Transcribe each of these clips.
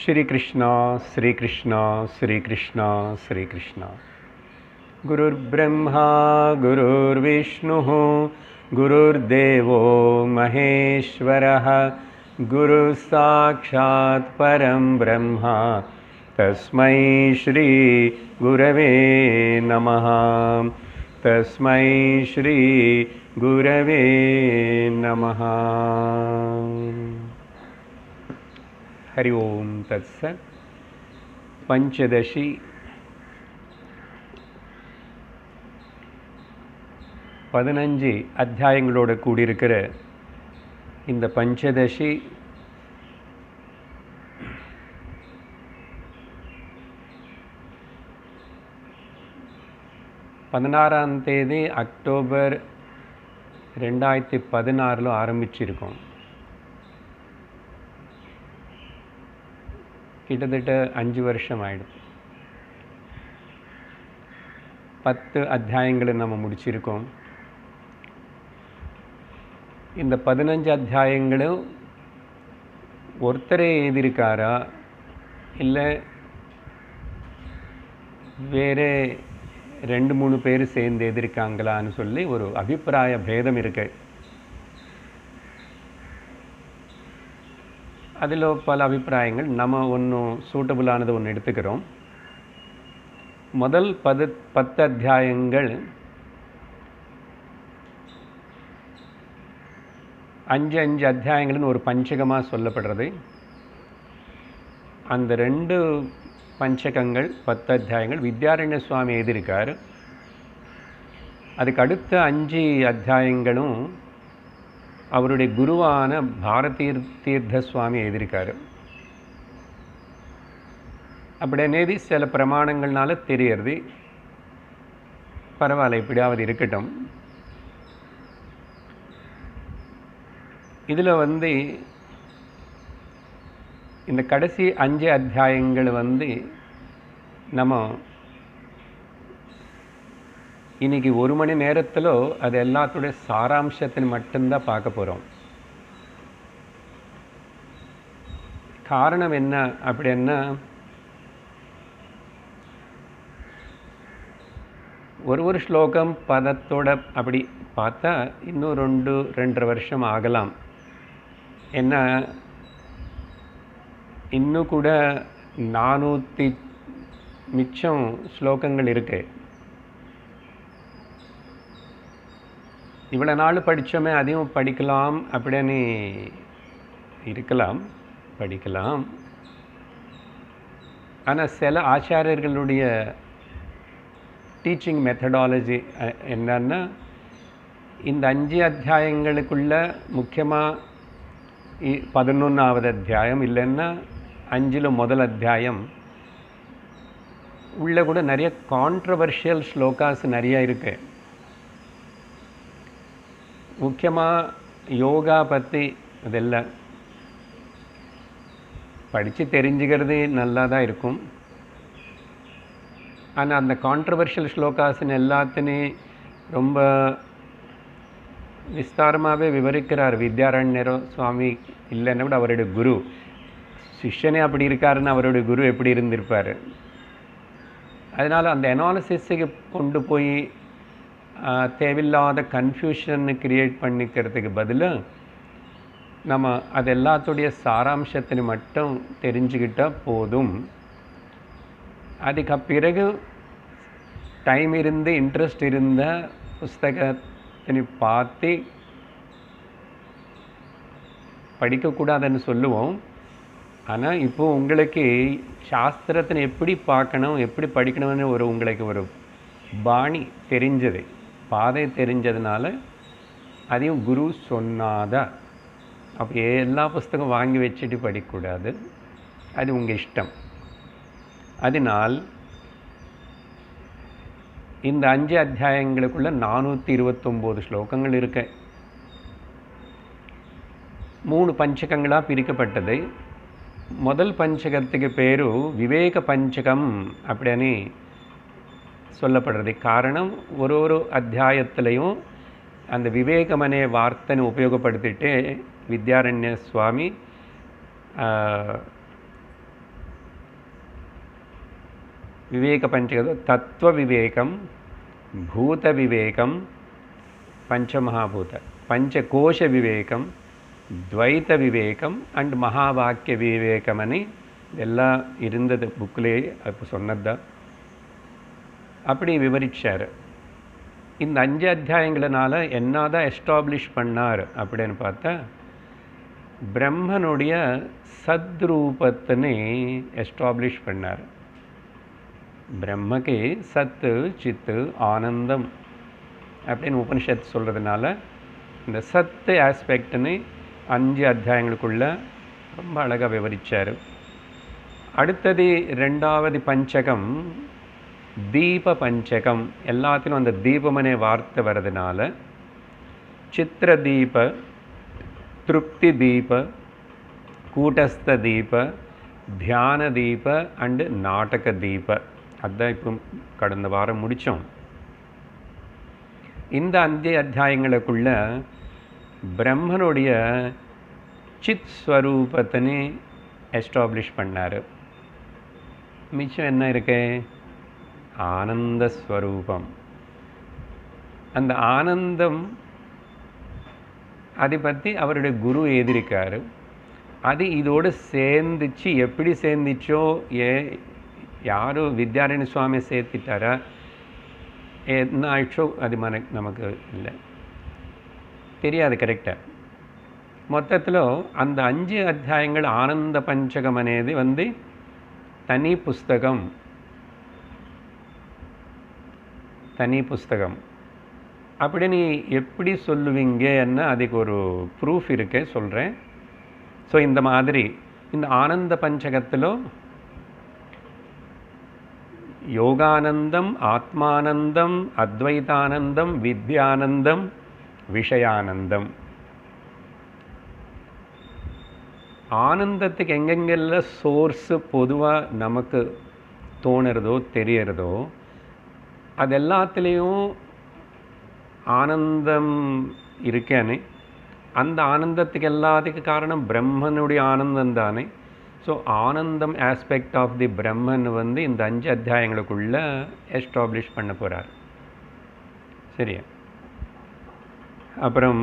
श्री कृष्णा श्री कृष्णा श्री कृष्णा श्री कृष्णा। गुरुर्ब्रह्मा गुरुर्विष्णुः गुरुर्देवो महेश्वरः गुरुः साक्षात् परं ब्रह्म तस्मै श्री गुरवे नमः। तस्मै श्री गुरवे नमः। हरि ओम तत्सत्। पंचदशी பதினஞ்சு அத்தியாயங்களோட கூடியிருக்கிற இந்த பஞ்சதசி பதினாறாம் தேதி அக்டோபர் 2016 ஆரம்பிச்சிருக்கோம். கிட்டத்தட்ட 5 வருஷம் ஆயிடுது. 10 அத்தியாயங்களை நம்ம முடிச்சிருக்கோம். இந்த 15 அத்தியாயங்களும் ஒருத்தரே எழுதியிருக்காரா இல்லை வேறு 2-3 பேர் சேர்ந்து எழுதியிருக்காங்களான்னு சொல்லி ஒரு அபிப்பிராய பேதம் இருக்கு. அதில் பல அபிப்பிராயங்கள். நம்ம ஒன்றும் சூட்டபுளானது ஒன்று எடுத்துக்கிறோம். முதல் 10 அத்தியாயங்கள் 5 அத்தியாயங்கள்னு ஒரு பஞ்சகமாக சொல்லப்படுறது. அந்த 2 பஞ்சகங்கள் 10 அத்தியாயங்கள் வித்யாரண்ய சுவாமி எழுதியிருக்கார். அதுக்கு அடுத்த 5 அத்தியாயங்களும் அவருடைய குருவான பாரதீர் தீர்த்த சுவாமி எழுதியிருக்காரு. அப்படின்னேதி சில பிரமாணங்கள்னால தெரியறது. பரவாயில்ல, எப்படியாவது இருக்கட்டும். இதில் இந்த கடைசி 5 அத்தியாயங்கள் நம்ம இன்னைக்கு 1 மணி நேரத்தில் அது எல்லாத்துடைய சாராம்சத்தின் மட்டும்தான் பார்க்க போகிறோம். காரணம் என்ன அப்படின்னா, ஒரு ஸ்லோகம் பதத்தோட அப்படி பார்த்தா இன்னும் 2-2.5 வருஷம் ஆகலாம். என்ன இன்னும் கூட 400 மிச்சம் ஸ்லோகங்கள் இருக்கு. இவ்வளோ நாள் படித்தோமே அதையும் படிக்கலாம் அப்படின்னு இருக்கலாம், படிக்கலாம். ஆனால் சில ஆச்சாரியர்களுடைய டீச்சிங் மெத்தடாலஜி என்னன்னா, இந்த 5 அத்தியாயங்களுக்குள்ள முக்கியமாக 11வது அத்தியாயம் இல்லைன்னா 5ல் முதல் அத்தியாயம் உள்ள கூட நிறைய கான்ட்ரவர்ஷியல் ஸ்லோகாஸ் நிறைய இருக்கு. முக்கியமாக யோகா பற்றி இதெல்லாம் படித்து தெரிஞ்சுக்கிறது நல்லா தான் இருக்கும். ஆனால் அந்த கான்ட்ரவர்ஷியல் ஸ்லோகாஸ்ன்னு எல்லாத்தையும் ரொம்ப விஸ்தாரமாகவே விவரிக்கிறார் வித்யாரண்யர் சுவாமி. இல்லைன்னா கூட அவருடைய குரு, சிஷ்யனே அப்படி இருக்காருன்னு அவருடைய குரு எப்படி இருந்திருப்பார். அதனால் அந்த அனாலிசிஸுக்கு கொண்டு போய் தேவையில்லாத கன்ஃபியூஷனை கிரியேட் பண்ணிக்கிறதுக்கு பதிலாக நம்ம அது எல்லாத்துடைய சாராம்சத்தினை மட்டும் தெரிஞ்சுக்கிட்டால் போதும். அதுக்கு பிறகு டைம் இருந்து இன்ட்ரெஸ்ட் இருந்த புஸ்தகத்தினை பார்த்து படிக்கக்கூடாதுன்னு சொல்லுவோம். ஆனால் இப்போது உங்களுக்கு சாஸ்திரத்தினை எப்படி பார்க்கணும், எப்படி படிக்கணும்னு உங்களுக்கு ஒரு பாணி தெரிஞ்சது, பாதை தெரிஞ்சதுனால அதையும் குரு சொன்னாதா. அப்போ எல்லா புஸ்தகம் வாங்கி வச்சுட்டு படிக்கக்கூடாது, அது உங்கள் இஷ்டம். அதனால் இந்த 5 அத்தியாயங்களுக்குள்ள 429 ஸ்லோகங்கள் இருக்கு. 3 பஞ்சகங்களாக பிரிக்கப்பட்டது. முதல் பஞ்சகத்துக்கு பேர் விவேக பஞ்சகம் அப்படின்னு சொல்லப்படுறது. காரணம், ஒரு அத்தியாயத்திலையும் அந்த விவேகமனே வார்த்தையை உபயோகப்படுத்திட்டு வித்யாரண்ய சுவாமி விவேக பஞ்சகம், தத்துவ விவேகம், பூத விவேகம், பஞ்சமகாபூத, பஞ்சகோஷ விவேகம், துவைத விவேகம் அண்ட் மகாவாக்கிய விவேகம் అని எல்லாம் இருந்தது புக்கிலேயே அப்போ சொன்னதுதான். அப்படி விவரிச்சார். இந்த 5 அத்தியாயங்களினால என்னதான் எஸ்டாப்ளிஷ் பண்ணார் அப்படின்னு பார்த்தா, பிரம்மனுடைய சத்ரூபத்தினை எஸ்டாப்ளிஷ் பண்ணார். பிரம்மக்கு சத்து சித்து ஆனந்தம் அப்படின்னு உபனிஷத்து சொல்கிறதுனால இந்த சத்து ஆஸ்பெக்ட்னு 5 அத்தியாயங்களுக்குள்ள ரொம்ப அழகாக விவரித்தார். அடுத்தது 2வது பஞ்சகம் தீப பஞ்சகம். எல்லாத்திலும் அந்த தீபமனே வார்த்தை வர்றதுனால சித்திர தீப, திருப்தி தீப, கூட்டஸ்த தீப, தியான தீப அண்டு நாடக தீப. அதுதான் இப்போ கடந்த வாரம் முடித்தோம். இந்த 5 அத்தியாயங்களுக்குள்ள பிரம்மனுடைய சித் ஸ்வரூபத்தினை எஸ்டாப்ளிஷ் பண்ணார். மிச்சம் என்ன இருக்கு? ஆனந்த ஸ்வரூபம். அந்த ஆனந்தம் அதை பற்றி அவருடைய குரு எழுதியிருக்காரு. அது இதோடு சேர்ந்துச்சு. எப்படி சேர்ந்துச்சோ, யாரோ வித்யாரண்ய சுவாமி சேர்த்துட்டாரா, என்ன ஆயிடுச்சோ அது நமக்கு இல்லை, தெரியாது கரெக்டாக. மொத்தத்தில் அந்த 5 அத்தியாயங்கள் ஆனந்த பஞ்சகம் అనేది தனி புஸ்தகம். தனி புஸ்தகம் அப்படி நீ எப்படி சொல்லுவீங்கன்னா அதுக்கு ஒரு ப்ரூஃப் இருக்கு, சொல்கிறேன். ஸோ இந்த மாதிரி இந்த ஆனந்த பஞ்சகத்தில் யோகானந்தம், ஆத்மானந்தம், அத்வைதானந்தம், வித்யானந்தம், விஷயானந்தம். ஆனந்தத்துக்கு எங்கெங்கெல்லாம் சோர்ஸு பொதுவாக நமக்கு தோணுறதோ தெரியறதோ அது எல்லாத்துலேயும் ஆனந்தம் இருக்கேன்னு. அந்த ஆனந்தத்துக்கு எல்லாத்துக்கு காரணம் பிரம்மனுடைய ஆனந்தம் தானே. ஸோ ஆனந்தம் ஆஸ்பெக்ட் ஆஃப் தி பிரம்மன் இந்த 5 அத்தியாயங்களுக்குள்ள எஸ்டாப்ளிஷ் பண்ண போகிறார். சரியா? அப்புறம்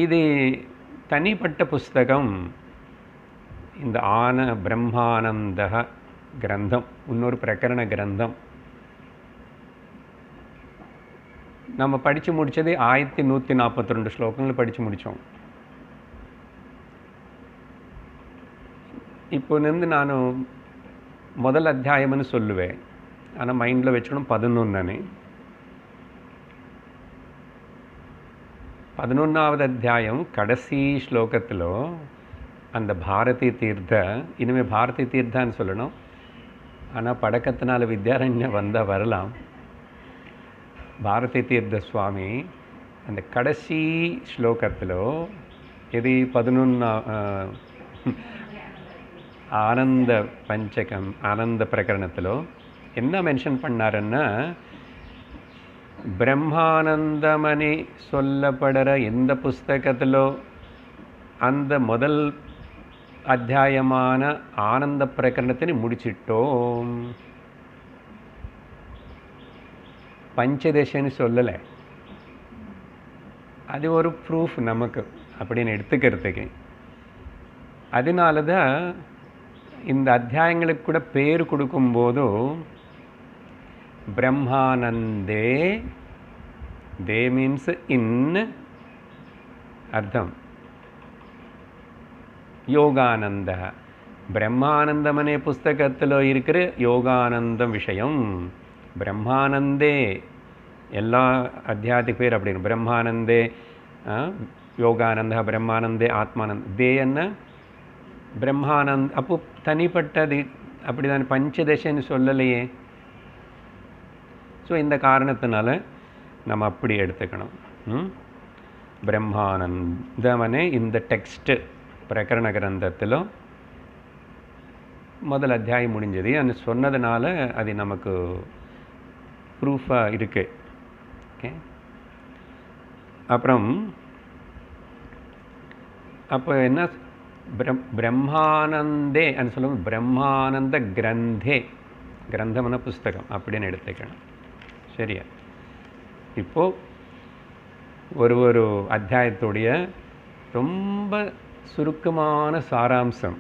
இது தனிப்பட்ட புஸ்தகம். இந்த பிரம்மானந்த கிரந்தம் இன்னொரு பிரகரண கிரந்தம். நம்ம படித்து முடித்தது 1142 ஸ்லோகங்கள் படித்து முடித்தோம். இப்போ நான் முதல் அத்தியாயம்னு சொல்லுவேன், ஆனால் மைண்டில் வச்சுக்கணும் 11. 11வது அத்தியாயம் கடைசி ஸ்லோகத்தில் அந்த பாரதி தீர்த்த, இனிமேல் பாரதி தீர்த்தான்னு சொல்லணும், ஆனால் பழக்கத்தினால வித்யாரண்யம் வந்தால் வரலாம். பாரதி தீர்த்த சுவாமி அந்த கடைசி ஸ்லோகத்தில் இது 11 ஆனந்த பஞ்சகம் ஆனந்த பிரகரணத்தில் என்ன மென்ஷன் பண்ணாருன்னா, பிரம்மானந்தமணி சொல்லப்படுற எந்த புஸ்தகத்திலோ அந்த முதல் அத்தியாயமான ஆனந்த பிரகரணத்தை முடிச்சிட்டோம். பஞ்சதசன்னு சொல்லலை. அது ஒரு ப்ரூஃப் நமக்கு அப்படின்னு எடுத்துக்கிறதுக்கு. அதனால தான் இந்த அத்தியாயங்களுக்கு கூட பேர் கொடுக்கும்போதும் பிரம்மானந்தே, தே மீன்ஸ் இன் அர்த்தம், யோகானந்த. பிரம்மானந்தமனே புஸ்தகத்தில் இருக்கிற யோகானந்தம் விஷயம். பிரம்மானந்தே எல்லா அத்தியாயத்துக்கு பேர் அப்படின்னு. பிரம்மானந்தே யோகானந்த, பிரம்மானந்தே ஆத்மானந்த. தே என்ன பிரம்மானந்த். அப்போ தனிப்பட்டது அப்படி தான், பஞ்சதசன்னு சொல்லலையே. ஸோ இந்த காரணத்தினால நம்ம அப்படி எடுத்துக்கணும். பிரம்மானந்தமனே இந்த டெக்ஸ்ட்டு பிரகரண கிரந்தத்தில் முதல் அத்தியாயம் முடிஞ்சது அது சொன்னதுனால அது நமக்கு ப்ரூஃபாக இருக்கு. ஓகே. அப்புறம் அப்போ என்ன பிரம்மானந்தே అని சொல்லுவோம். பிரம்மானந்த கிரந்தே, கிரந்தம்னா புஸ்தகம் அப்படின்னு எடுத்துக்கணும். சரியா? இப்போது ஒரு அத்தியாயத்துடைய ரொம்ப சுருக்கமான சாராம்சம்.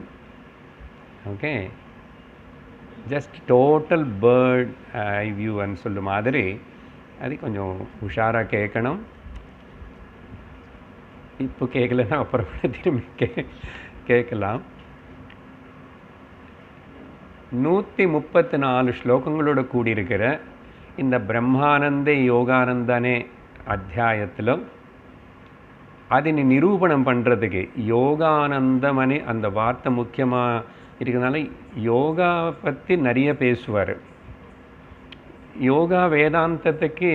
Okay, just total bird eye வியூன்னு சொல்ல மாதிரி அது கொஞ்சம் உஷாராக கேட்கணும். இப்போ கேட்கலன்னா அப்புறம் திரும்பி கேட்கலாம். 134 ஸ்லோகங்களோட கூடியிருக்கிற இந்த பிரம்மானந்த யோகானந்தனே அத்தியாயத்தில் அதனை நிரூபணம் பண்ணுறதுக்கு யோகானந்தமனே அந்த வார்த்தை முக்கியமாக இருக்கிறதுனால யோகா பற்றி நிறைய பேசுவார். யோகா வேதாந்தத்துக்கு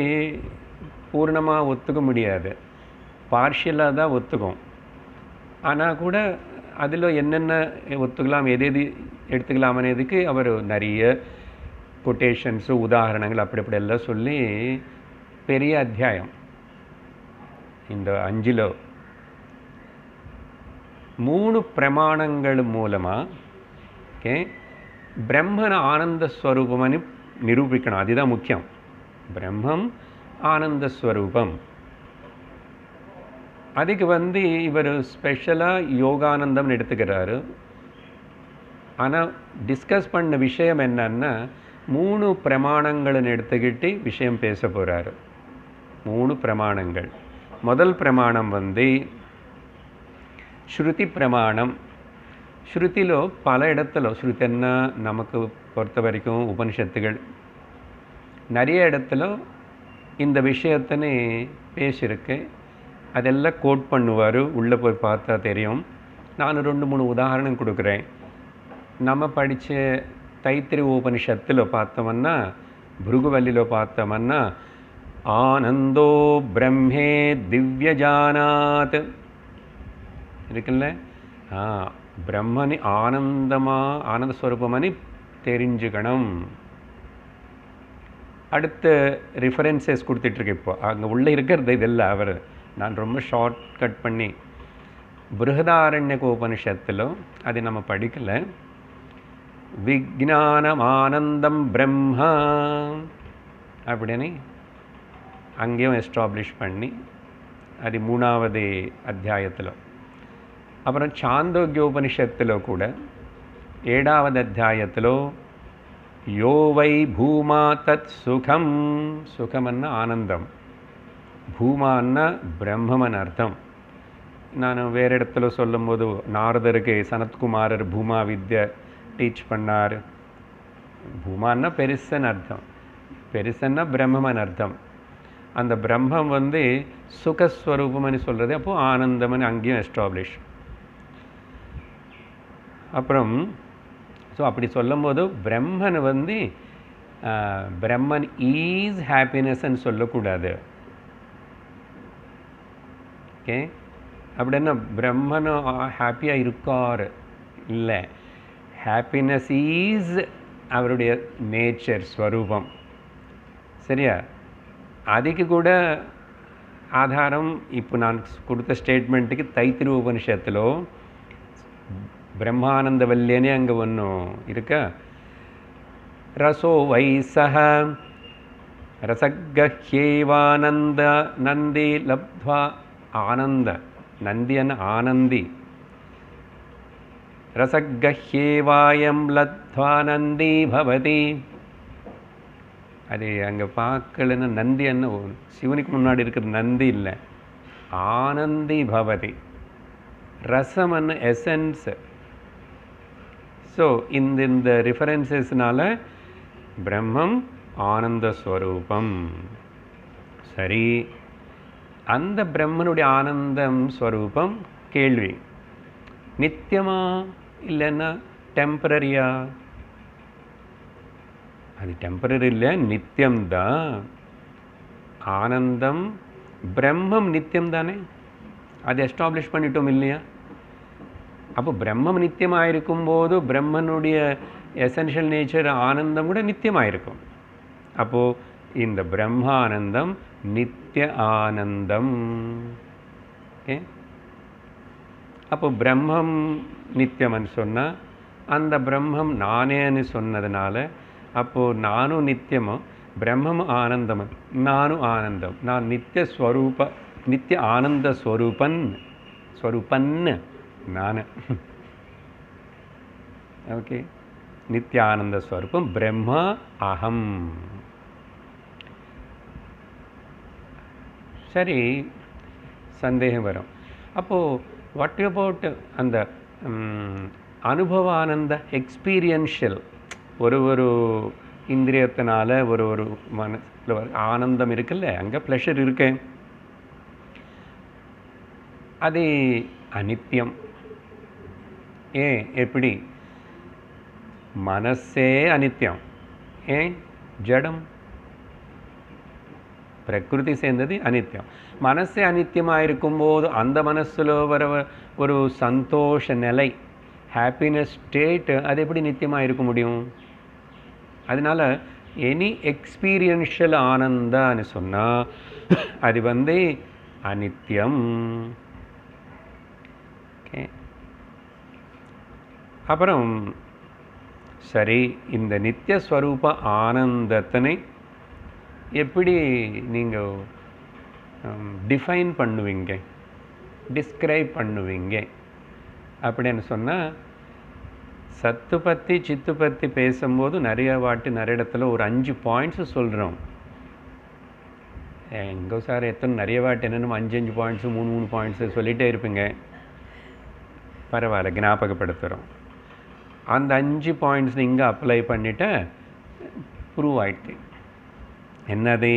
பூர்ணமாக ஒத்துக்க முடியாது, பார்ஷியலாக தான் ஒத்துக்கும். ஆனால் கூட அதில் என்னென்ன ஒத்துக்கலாம், எது எடுத்துக்கலாமனதுக்கு அவர் நிறைய கொட்டேஷன்ஸு உதாரணங்கள் அப்படி எல்லாம் சொல்லி பெரிய அத்தியாயம். இந்த 5 3 பிரமாணங்கள் மூலமாக ஓகே பிரம்மன் ஆனந்த ஸ்வரூபம்னு நிரூபிக்கணும். அதுதான் முக்கியம். பிரம்மம் ஆனந்த ஸ்வரூபம். அதுக்கு இவர் ஸ்பெஷலாக யோகானந்தம்னு எடுத்துக்கிறாரு. ஆனால் டிஸ்கஸ் பண்ண விஷயம் என்னன்னா 3 பிரமாணங்கள்னு எடுத்துக்கிட்டு விஷயம் பேச போகிறாரு. 3 பிரமாணங்கள். முதல் பிரமாணம் ஸ்ருதி பிரமாணம். ஸ்ருதியில் பல இடத்துல, ஸ்ருதின்னா நமக்கு பொறுத்த வரைக்கும் உபனிஷத்துகள் நிறைய இடத்துல இந்த விஷயத்தினே பேசியிருக்கு. அதெல்லாம் கோட் பண்ணுவார். உள்ளே போய் பார்த்தா தெரியும். நான் 2-3 உதாரணம் கொடுக்குறேன். நம்ம படித்த தைத்திரி உபனிஷத்தில் பார்த்தோம்னா, பிருகுவல்லியில் பார்த்தோம்னா, ஆனந்தோ பிரம்மே திவ்யஜானாத் இருக்குல்ல. பிரம்மனி ஆனந்த ஸ்வரூபமனி தெரிஞ்சுக்கணும். அடுத்த ரிஃபரன்சஸ் கொடுத்துட்ருக்கு. இப்போ அங்கே உள்ளே இருக்கிறது இதெல்லாம் அவர் நான் ரொம்ப ஷார்ட் கட் பண்ணி பிருஹதாரண்யக உபனிஷத்தில் அது நம்ம படிக்கலை. விஜ்ஞானம் ஆனந்தம் பிரம்மா அப்படின்னு அங்கேயும் எஸ்டாப்ளிஷ் பண்ணி அது 3வது அத்தியாயத்தில். அப்புறம் சாந்தோக்கியோபனிஷத்தில் கூட 7வது அத்தியாயத்தில் யோ வை பூமா தத் சுகம், சுகமன்னா ஆனந்தம், பூமான்னா பிரம்மன் அர்த்தம். நான் வேறு இடத்துல சொல்லும்போது நாரதருக்கு சனத்குமாரர் பூமா வித்யை டீச் பண்ணார். பூமான்னா பெருசன் அர்த்தம், பெருசன்னா பிரம்மன் அர்த்தம். அந்த பிரம்மம் சுகஸ்வரூபம்னு சொல்கிறது. அப்போது ஆனந்தம்னு அங்கேயும் எஸ்டாப்ளிஷ். அப்புறம் அப்படி சொல்லும்போது பிரம்மன் பிரம்மன் ஈஸ் ஹாப்பினஸ்ன்னு சொல்லக்கூடாது. ஓகே, அப்படின்னா பிரம்மன் ஹாப்பியாக இருக்கார் இல்லை, ஹாப்பினஸ் ஈஸ் அவருடைய நேச்சர், ஸ்வரூபம். சரியா? அதுக்கு கூட ஆதாரம் இப்போ நான் கொடுத்த ஸ்டேட்மெண்ட்டுக்கு தைத்திரி உபனிஷத்தில் பிரம்மானந்த வல்லியனே அங்கே ஒன்றும் இருக்கா. ரசோ வைசஹ ரசகஹ்யேவானந்த நந்தி லப்த்வா, ஆனந்த நந்தியன் ஆனந்தி, ரசகஹ்யேவாயம் லத்வா நந்தி பவதி. அது அங்கே பார்க்கலன்னு நந்தின்னு சிவனுக்கு முன்னாடி இருக்கிற நந்தி இல்லை, ஆனந்தி பவதி. ரசமன்னு எசன்ஸ். ஸோ இந்த ரிஃபரன்சஸ்னால பிரம்மம் ஆனந்த ஸ்வரூபம். சரி, அந்த பிரம்மனுடைய ஆனந்தம் ஸ்வரூபம் கேள்வி நித்தியமா இல்லைன்னா டெம்பரரியா? அது டெம்பரரி இல்லை, நித்தியம்தான். ஆனந்தம் பிரம்மம் நித்தியம் தானே, அது எஸ்டாப்ளிஷ் பண்ணிட்டோம் இல்லையா? அப்போ பிரம்மம் நித்தியமாக இருக்கும்போது பிரம்மனுடைய எசென்ஷியல் நேச்சர் ஆனந்தம் கூட நித்தியமாக இருக்கும். அப்போது இந்த பிரம்மானந்தம் நித்திய ஆனந்தம். ஓகே, அப்போ பிரம்மம் நித்தியம்னு சொன்னால் அந்த பிரம்மம் நானேன்னு சொன்னதுனால அப்போது நானும் நித்தியமும் பிரம்மமும் ஆனந்தம், நானும் ஆனந்தம். நான் நித்திய ஆனந்த ஸ்வரூபன்னு நான். ஓகே, நித்திய ஆனந்த ஸ்வரூபம் பிரம்ம அகம். சரி, சந்தேகம் வரும். அப்போது வாட் அபவுட் அந்த அனுபவானந்த எக்ஸ்பீரியன்ஷியல், ஒரு இந்திரியத்தினால ஒரு மனசில் ஆனந்தம் இருக்குல்ல, அங்கே ப்ளஷர் இருக்கு, அது அனித்தியம். ஏன்? எப்படி? மனசே அனித்தியம். ஏன்? ஜடம், பிரகிருதி சேர்ந்தது அனித்தியம். மனசே அனித்தியமாக இருக்கும்போது அந்த மனசில் வர ஒரு சந்தோஷ நிலை, ஹாப்பினஸ் ஸ்டேட்டு, அது எப்படி நித்தியமாக இருக்க முடியும்? அதனால் எனி எக்ஸ்பீரியன்ஷியல் ஆனந்தான்னு சொன்னால் அது அனித்தியம். ஓகே, அப்புறம் சரி, இந்த நித்திய ஸ்வரூப ஆனந்தத்தினை எப்படி நீங்கள் டிஃபைன் பண்ணுவீங்க, டிஸ்கிரைப் பண்ணுவீங்க அப்படின்னு சொன்னால், சத்து பற்றி சித்து பற்றி பேசும்போது நிறைய இடத்துல ஒரு 5 பாயிண்ட்ஸு சொல்கிறோம். எங்கே சார் எத்தனை நிறைய வாட்டி என்னென்ன 5 பாயிண்ட்ஸு 3 பாயிண்ட்ஸு சொல்லிகிட்டே இருப்பீங்க. பரவாயில்ல, ஞாபகப்படுத்துகிறோம். அந்த 5 பாயிண்ட்ஸ் இங்கே அப்ளை பண்ணிவிட்டு ப்ரூவ் ஆயிடுச்சு. என்னது?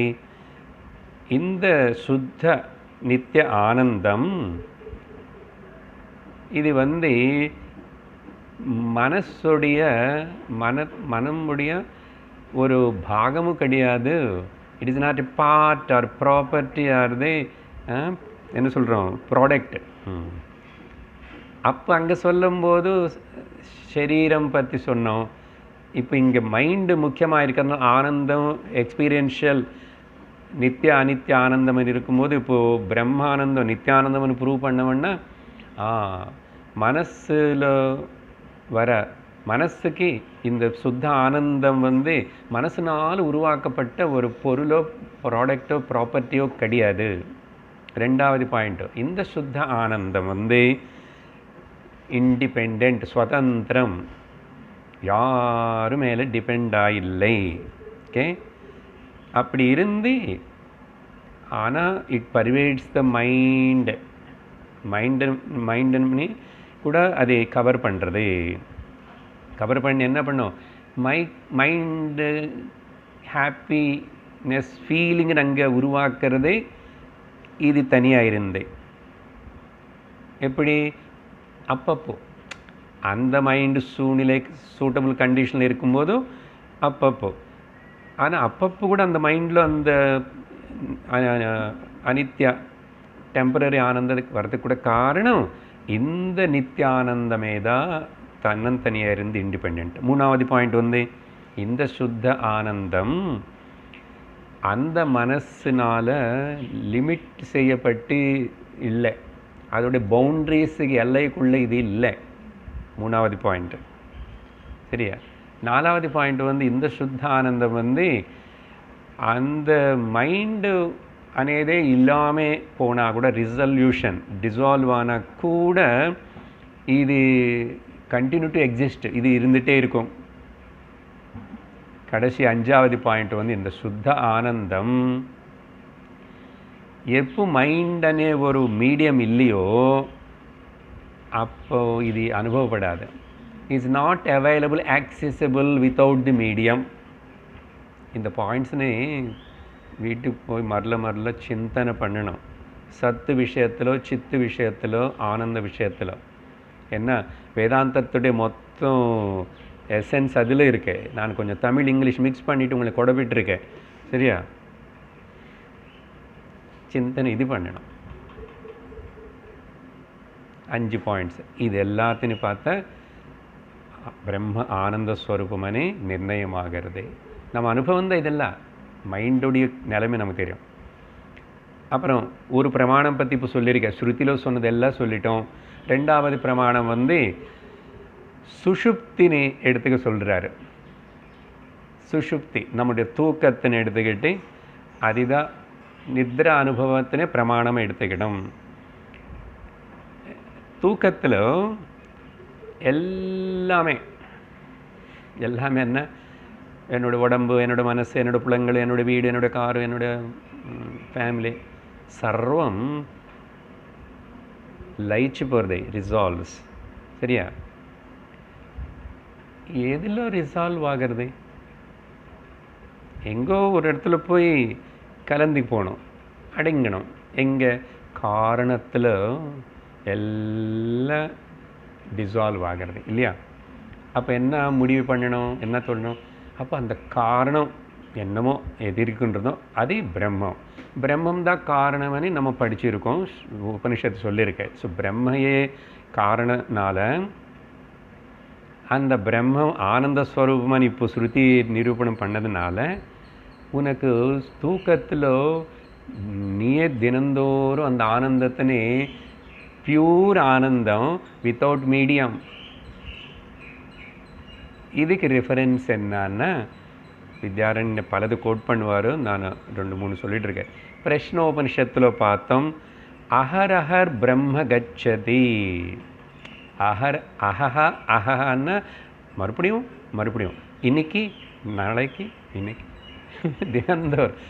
இந்த சுத்த நித்திய ஆனந்தம் இது மனசுடைய மனமுடைய ஒரு பாகமும் கிடையாது. It is not a part or property or என்ன சொல்கிறோம், ப்ராடக்ட். அப்போ அங்கே சொல்லும்போது சரீரம் பற்றி சொன்னோம். இப்போ இங்கே மைண்டு முக்கியமாக இருக்கிறதுனால ஆனந்தம் எக்ஸ்பீரியன்ஷியல் நித்திய அனித்திய ஆனந்தம் இருக்கும்போது இப்போது பிரம்மானந்தம் நித்தியானந்தம்னு ப்ரூவ் பண்ணோம்னா மனசில் வர மனசுக்கு இந்த சுத்த ஆனந்தம் மனசினால் உருவாக்கப்பட்ட ஒரு பொருளோ ப்ராடக்டோ ப்ராப்பர்ட்டியோ கிடையாது. 2வது பாயிண்ட்டு, இந்த சுத்த ஆனந்தம் இண்டிபெண்ட், சுதந்திரம், யாரும் மேலே டிபெண்ட் ஆகில்லை. ஓகே, அப்படி இருந்து ஆனால் இட் பர்வேட்ஸ் த மைண்டுன்னு கூட அதை கவர் பண்ணுறது. கவர் பண்ணி என்ன பண்ணும், மைண்டு ஹாப்பினஸ் ஃபீலிங்கு அங்கே உருவாக்குறது இது தனியாக இருந்து. எப்படி? அப்பப்போ அந்த மைண்டு சூழ்நிலை சூட்டபிள் கண்டிஷனில் இருக்கும்போதும் அப்பப்போ. ஆனால் அப்பப்போ கூட அந்த மைண்டில் அந்த அனித்யா டெம்பரரி ஆனந்தத்துக்கு வரதுக்கு கூட காரணம் இந்த நித்தியானந்தமே தான் தன்னந்தனியாக இருந்து இண்டிபெண்ட். 3வது பாயிண்ட் இந்த சுத்த ஆனந்தம் அந்த மனசினால் லிமிட் செய்யப்பட்டு இல்லை, அதோடைய பவுண்ட்ரிஸுக்கு எல்லைக்குள்ளே இது இல்லை. 3வது பாயிண்ட்டு. சரியா? 4வது பாயிண்ட் இந்த சுத்த ஆனந்தம் அந்த மைண்டு అనేదే இல்லாமே போனால் கூட ரிசல்யூஷன் டிசால்வ் ஆனால் கூட இது கண்டினியூ டு எக்ஸிஸ்ட், இது இருந்துகிட்டே இருக்கும். கடைசி 5வது பாயிண்ட் இந்த சுத்த ஆனந்தம் எப்போ மைண்ட் அనే ஒரு மீடியம் இல்லையோ அப்போ இது அனுபவப்படாது. Is not available, accessible without the medium. இந்த பாயிண்ட்ஸ்னு வீட்டுக்கு போய் மரல சிந்தனை பண்ணணும். சத்து விஷயத்திலோ சித்து விஷயத்திலோ ஆனந்த விஷயத்திலோ என்ன வேதாந்தத்துடைய மொத்தம் எசன்ஸ் அதில் இருக்கு. நான் கொஞ்சம் தமிழ் இங்கிலீஷ் மிக்ஸ் பண்ணிவிட்டு உங்களை கொடப்பிட்டுருக்கேன். சரியா? சிந்தனை இது பண்ணணும். 5 பாயிண்ட்ஸ் இது எல்லாத்தையும் பார்த்தா பிரம்ம ஆனந்த ஸ்வரூபமனே நிர்ணயமாகிறது. நம்ம அனுபவம் தான் இதெல்லாம். மைண்டுடைய நிலைமை நமக்கு தெரியும். அப்புறம் ஒரு பிரமாணம் பற்றி இப்போ சொல்லியிருக்கேன். ஸ்ருதியில் சொன்னதெல்லாம் சொல்லிட்டோம். ரெண்டாவது பிரமாணம் வந்து சுஷுப்தினி எடுத்துக்க சொல்கிறாரு. சுஷுப்தி நம்முடைய தூக்கத்தினை எடுத்துக்கிட்டு அதுதான் நித்ர அனுபவத்தினை பிரமாணம் எடுத்துக்கிடும். தூக்கத்தில் எல்லாமே எல்லாமே என்ன, என்னோடய உடம்பு, என்னோடய மனசு, என்னோடய பிள்ளைங்கள், என்னோடய வீடு, என்னோடய காரு, என்னோடய ஃபேமிலி சர்வம் லயிச்சு போகிறது, ரிசால்வ்ஸ். சரியா? எதில் ரிசால்வ் ஆகிறது? எங்கோ ஒரு இடத்துல போய் கலந்து போகணும், அடங்கணும். எங்கே? காரணத்தில் எல்லாம் டிசால்வ் ஆகிறது இல்லையா? அப்போ என்ன முடிவு பண்ணணும், என்ன சொல்லணும்? அப்போ அந்த காரணம் என்னமோ எது இருக்குன்றதோ அது பிரம்மம். பிரம்மம் தான் காரணம்னு நம்ம படிச்சிருக்கோம், உபனிஷத்து சொல்லியிருக்கேன். ஸோ பிரம்மையே காரணனால அந்த பிரம்மம் ஆனந்த ஸ்வரூபமாக இப்போ ஸ்ருதி நிரூபணம் பண்ணதுனால உனக்கு தூக்கத்தில் நீயே தினந்தோறும் அந்த ஆனந்தத்தினே பியூர் ஆனந்தம் வித்தவுட் மீடியம். இதுக்கு ரெஃபரன்ஸ் என்னன்னா வித்யாரண்ய பலது கோட் பண்ணுவார், நான் 2-3 சொல்லிட்டு இருக்கேன். பிரஷ்னோபனிஷத்தில் பார்த்தோம், அஹரஹர் பிரம்ம கச்சதி. அஹர் அஹஹா அஹஹான்னா மறுபடியும் மறுபடியும், இன்னைக்கு நாளைக்கு இன்னைக்கு தினந்தோறும்.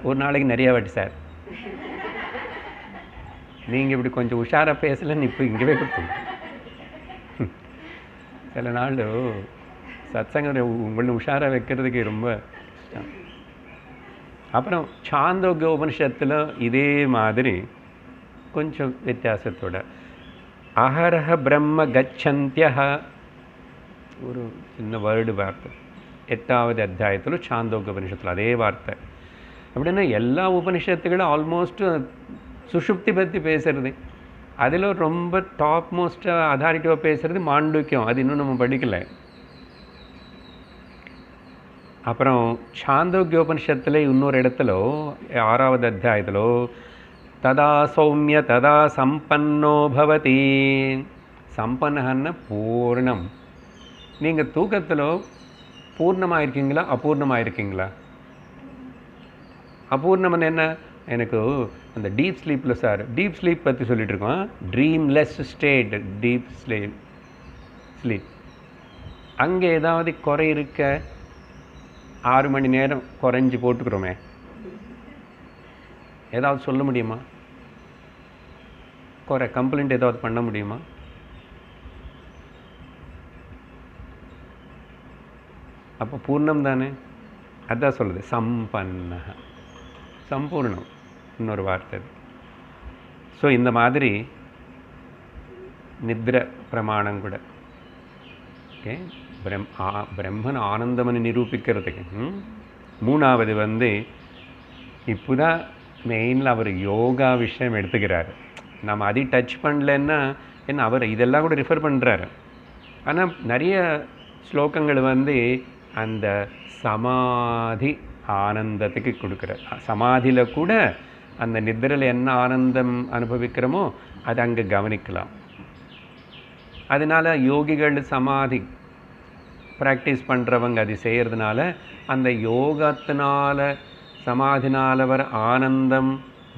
ஒரு நாளைக்கு நிறைய வாட்டி சார் நீங்கள் இப்படி கொஞ்சம் உஷாராக பேசலன்னு இப்போ இங்கேவே கொடுத்துங்க. சில நாள் சத்சங்க உங்களை உஷாராக வைக்கிறதுக்கு ரொம்ப கஷ்டம். அப்புறம் சாந்தோக்கிய உபனிஷத்தில் இதே மாதிரி கொஞ்சம் வித்தியாசத்தோட அஹரஹ பிரம்ம கச்சந்தியா ஒரு சின்ன வேர்டு வார்த்தை 8வது அத்தியாயத்தில் சாந்தோக்கிய உபனிஷத்தில் அதே வார்த்தை. அப்படின்னா எல்லா உபனிஷத்துகளும் ஆல்மோஸ்ட் சுஷுப்தி பற்றி பேசுறது. அதில் ரொம்ப டாப் மோஸ்ட்டாக அதாரிட்டிவாக பேசுகிறது மாண்டூக்கியம். அது இன்னும் நம்ம படிக்கலை. அப்புறம் சாந்தோக்கியோபனிஷத்தில் இன்னொரு இடத்துல 6வது அத்தியாயத்தில் ததா சௌமிய ததா சம்பன்னோ பவதி. சம்பன்னன்னா பூர்ணம். நீங்கள் தூக்கத்தில் பூர்ணமாக இருக்கீங்களா அபூர்ணமாக இருக்கீங்களா? அபூர்ணம்னு என்ன? எனக்கு அந்த டீப் ஸ்லீப்பில் சார் டீப் ஸ்லீப் பற்றி சொல்லிட்டு இருக்கோம். Dreamless state, deep sleep. அங்கே ஏதாவது குறை இருக்க? 6 மணி நேரம் குறைஞ்சி போட்டுக்கிறோமே, ஏதாவது சொல்ல முடியுமா? குறை கம்ப்ளைண்ட் ஏதாவது பண்ண முடியுமா? அப்போ பூர்ணம் தானே. அதான் சொல்லுது சம்பன்ன, சம்பூர்ணம் இன்னொரு வார்த்தை. ஸோ இந்த மாதிரி நித்ர பிரமாணம் கூட ஓகே. பிரம்மன் ஆனந்தமனை நிரூபிக்கிறதுக்கு. 3வது வந்து இப்போ தான் மெயினில் அவர் யோகா விஷயம் எடுத்துக்கிறாரு. நம்ம அதை டச் பண்ணலன்னா என்ன, அவர் இதெல்லாம் கூட ரிஃபர் பண்ணுறாரு. ஆனால் நிறைய ஸ்லோகங்கள் வந்து அந்த சமாதி ஆனந்தத்துக்கு கொடுக்குறார். சமாதியில் கூட அந்த நித்திரையில் என்ன ஆனந்தம் அனுபவிக்கிறோமோ அதை அங்கே கவனிக்கலாம். அதனால் யோகிகள் சமாதி ப்ராக்டிஸ் பண்ணுறவங்க அது செய்கிறதுனால அந்த யோகத்தினால சமாதினால் வர ஆனந்தம்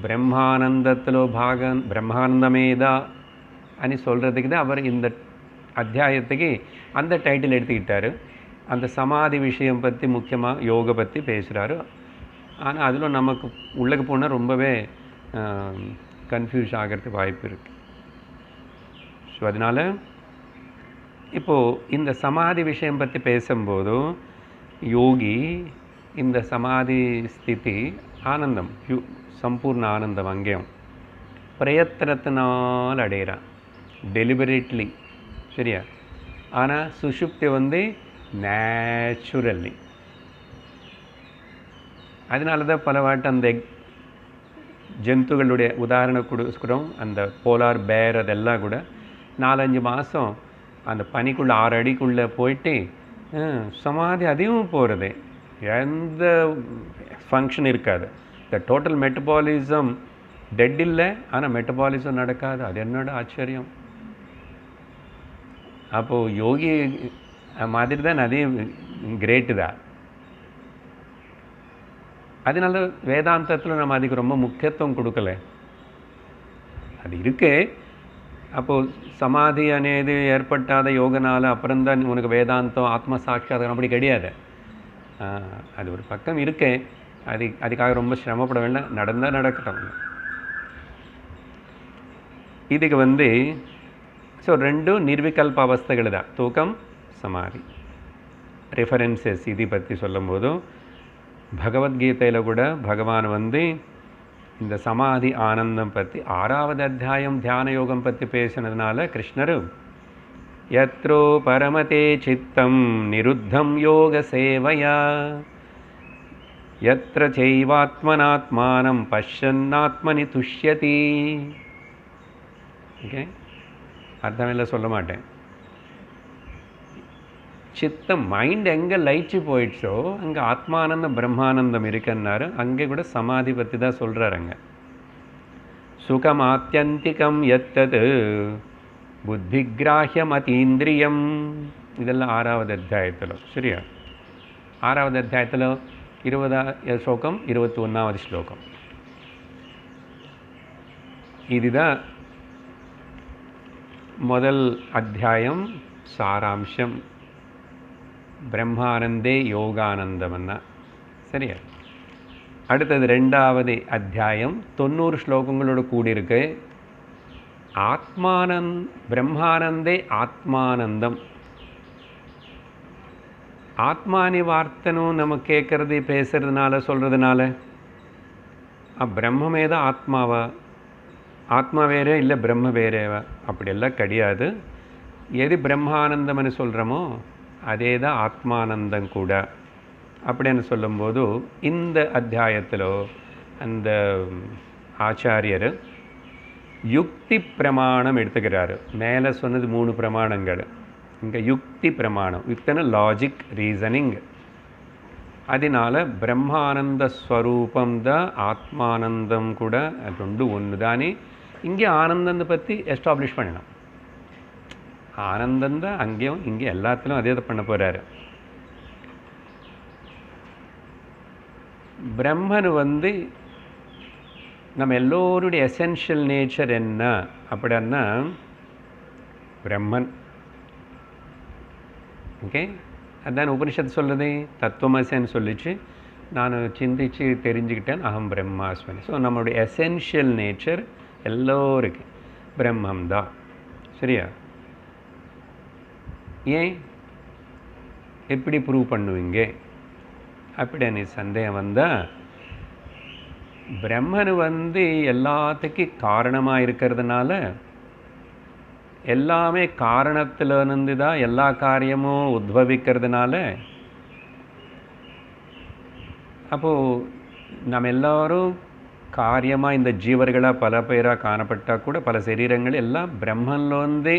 பிரம்மானந்தத்தில் பாகம், பிரம்மானந்தமேதா అని சொல்கிறதுக்கு தான் அவர் இந்த அத்தியாயத்துக்கு அந்த டைட்டில் எடுத்துக்கிட்டார். அந்த சமாதி விஷயம் பற்றி முக்கியமாக யோகை பற்றி பேசுகிறாரு. ஆனால் அதில் நமக்கு உள்ளக்கு போனால் ரொம்பவே கன்ஃபியூஸ் ஆகிறதுக்கு வாய்ப்பு இருக்குது. ஸோ அதனால் இப்போது இந்த சமாதி விஷயம் பற்றி பேசும்போது யோகி இந்த சமாதி ஸ்திதி ஆனந்தம், சம்பூர்ண ஆனந்தம் அங்கேயும் பிரயத்தனத்தினால் அடைகிறான், டெலிபரேட்லி. சரியா? ஆனால் சுஷுப்தி வந்து நேச்சுரல்லி. அதனால தான் பல வாட்டி அந்த ஜந்துக்களுடைய உதாரணம் கொடுக்குறோம். அந்த போலார் பேர் அதெல்லாம் கூட 4-5 மாதம் அந்த பனிக்குள்ளே 6 அடிக்குள்ளே போயிட்டு சமாதி அதையும் போகிறது, எந்த ஃபங்க்ஷன் இருக்காது. த டோட்டல் மெட்டபாலிசம் டெட் இல்லை, ஆனால் மெட்டபாலிசம் நடக்காது. அது என்னோட ஆச்சரியம். அப்போது யோகி மாதிரி தான் அதே கிரேட்டு தான். அதனால வேதாந்தத்தில் நம்ம அதுக்கு ரொம்ப முக்கியத்துவம் கொடுக்கல. அது இருக்கு. அப்போது சமாதி అనేది ஏற்பட்டாத யோகனால அப்புறம்தான் உனக்கு வேதாந்தம் ஆத்ம சாட்சாத்காரம் அப்படி கிடையாது. அது ஒரு பக்கம் இருக்கு. அதுக்காக ரொம்ப சிரமப்பட வேண்டாம், நடந்தால் நடக்கட்டும். இதுக்கு ஸோ ரெண்டும் நிர்விகல்ப அவஸ்தைகள் தான், தூக்கம் சமாதி. ரெஃபரன்சஸ் இதை பற்றி சொல்லும்போதும் பகவத்கீதையில் கூட பகவான் இந்த சமாதி ஆனந்தம் பற்றி 6வது அத்தியாயம் தியான யோகம் பற்றி பேசினதுனால கிருஷ்ணர் யத்ரோ பரமதே சித்தம் நிருத்தம் யோக சேவையா யத்ர சைவாத்மனாத்மானம் பஷ்யன்னாத்மனி துஷ்யதி. ஓகே, அர்த்தமெல்லாம் சொல்ல மாட்டேன். சித்தம் மைண்ட் எங்கே லயிச்சு போயிடுச்சோ அங்கே ஆத்மானந்தம் பிரம்மானந்தம் இருக்குன்னாரு. அங்கே கூட சமாதி பற்றி தான் சொல்கிறார். அங்கே சுகம் ஆத்தியந்திகம் எத்தது புத்திகிராஹ்யம் அதீந்திரியம். இதெல்லாம் 6வது அத்தியாயத்தில். சரியா? 6வது அத்தியாயத்தில் 20வது ஸ்லோகம் 21வது ஸ்லோகம். இதுதான் முதல் அத்தியாயம் சாராம்சம். பிரம்மானந்தே யோகானந்தம்னா. சரியா? அடுத்தது 2வது அத்தியாயம் 90 ஸ்லோகங்களோடு கூடியிருக்கு. பிரம்மானந்தே ஆத்மானந்தம். ஆத்மானி வார்த்தனும் நம்ம கேட்கறது பேசுறதுனால சொல்கிறதுனால பிரம்மமே தான் ஆத்மாவா? ஆத்மா வேறே இல்லை பிரம்ம வேறேவா? அப்படியெல்லாம் கிடையாது. எது பிரம்மானந்தம்னு சொல்கிறோமோ அதே தான் ஆத்மானந்தம் கூட. அப்படின்னு சொல்லும்போது இந்த அத்தியாயத்தில் அந்த ஆச்சாரியர் யுக்தி பிரமாணம் எடுத்துக்கிறாரு. மேலே சொன்னது 3 பிரமாணங்கள், இங்கே யுக்தி பிரமாணம். யுக்தினா லாஜிக், ரீசனிங். அதனால பிரம்மானந்த ஸ்வரூபம் தான் ஆத்மானந்தம் கூட. ரெண்டு ஒன்று தானே. இங்கே ஆனந்தத்தை பற்றி எஸ்டாப்ளிஷ் பண்ணணும். ஆனந்தம் தான் அங்கேயும் இங்கே எல்லாத்திலும் அதே தான் பண்ண போகிறாரு. பிரம்மன் நம்ம எல்லோருடைய எசென்ஷியல் நேச்சர் என்ன அப்படின்னா பிரம்மன். ஓகே, அதுதான் உபனிஷத்து சொல்லுது. தத்துவமசின்னு சொல்லிச்சு, நான் சிந்திச்சு தெரிஞ்சுக்கிட்டேன் அகம் பிரம்மாஸ்மி. ஸோ நம்மளுடைய எசென்ஷியல் நேச்சர் எல்லோருக்கும் பிரம்மம் தான். சரியா? ஏன் எப்படி ப்ரூவ் பண்ணுவீங்க அப்படின்னு சந்தேகம் வந்தால், பிரம்மன் எல்லாத்துக்கும் காரணமாக இருக்கிறதுனால எல்லாமே காரணத்திலிருந்து தான் எல்லா காரியமும் உத்பவிக்கிறதுனால அப்போது நம்ம எல்லோரும் காரியமாக இந்த ஜீவர்களாக பல பேராக காணப்பட்டால் கூட பல சரீரங்கள் எல்லாம் பிரம்மன்லேருந்தே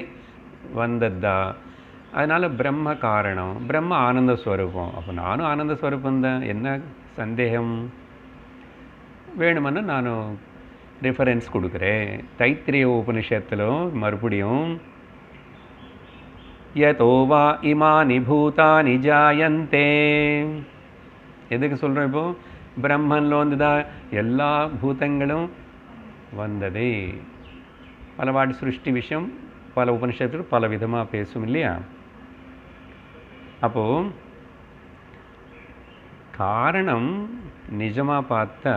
வந்ததா. அதனால் பிரம்ம காரணம், பிரம்ம ஆனந்த ஸ்வரூபம். அப்போ நானும் ஆனந்த ஸ்வரூபந்தான். என்ன சந்தேகம்? வேணுமென்னா நானும் ரெஃபரன்ஸ் கொடுக்குறேன். தைத்திரிய உபனிஷத்திலும் மறுபடியும் யதோவா இமானி பூதானி ஜாயந்தே. எதுக்கு சொல்கிறோம்? இப்போது பிரம்மன்ல தான் எல்லா பூதங்களும் வந்ததே. பலவாடு சிருஷ்டி விஷயம் பல உபனிஷத்தில் பல விதமாக பேசும் இல்லையா? அப்போது காரணம் நிஜமாக பார்த்தா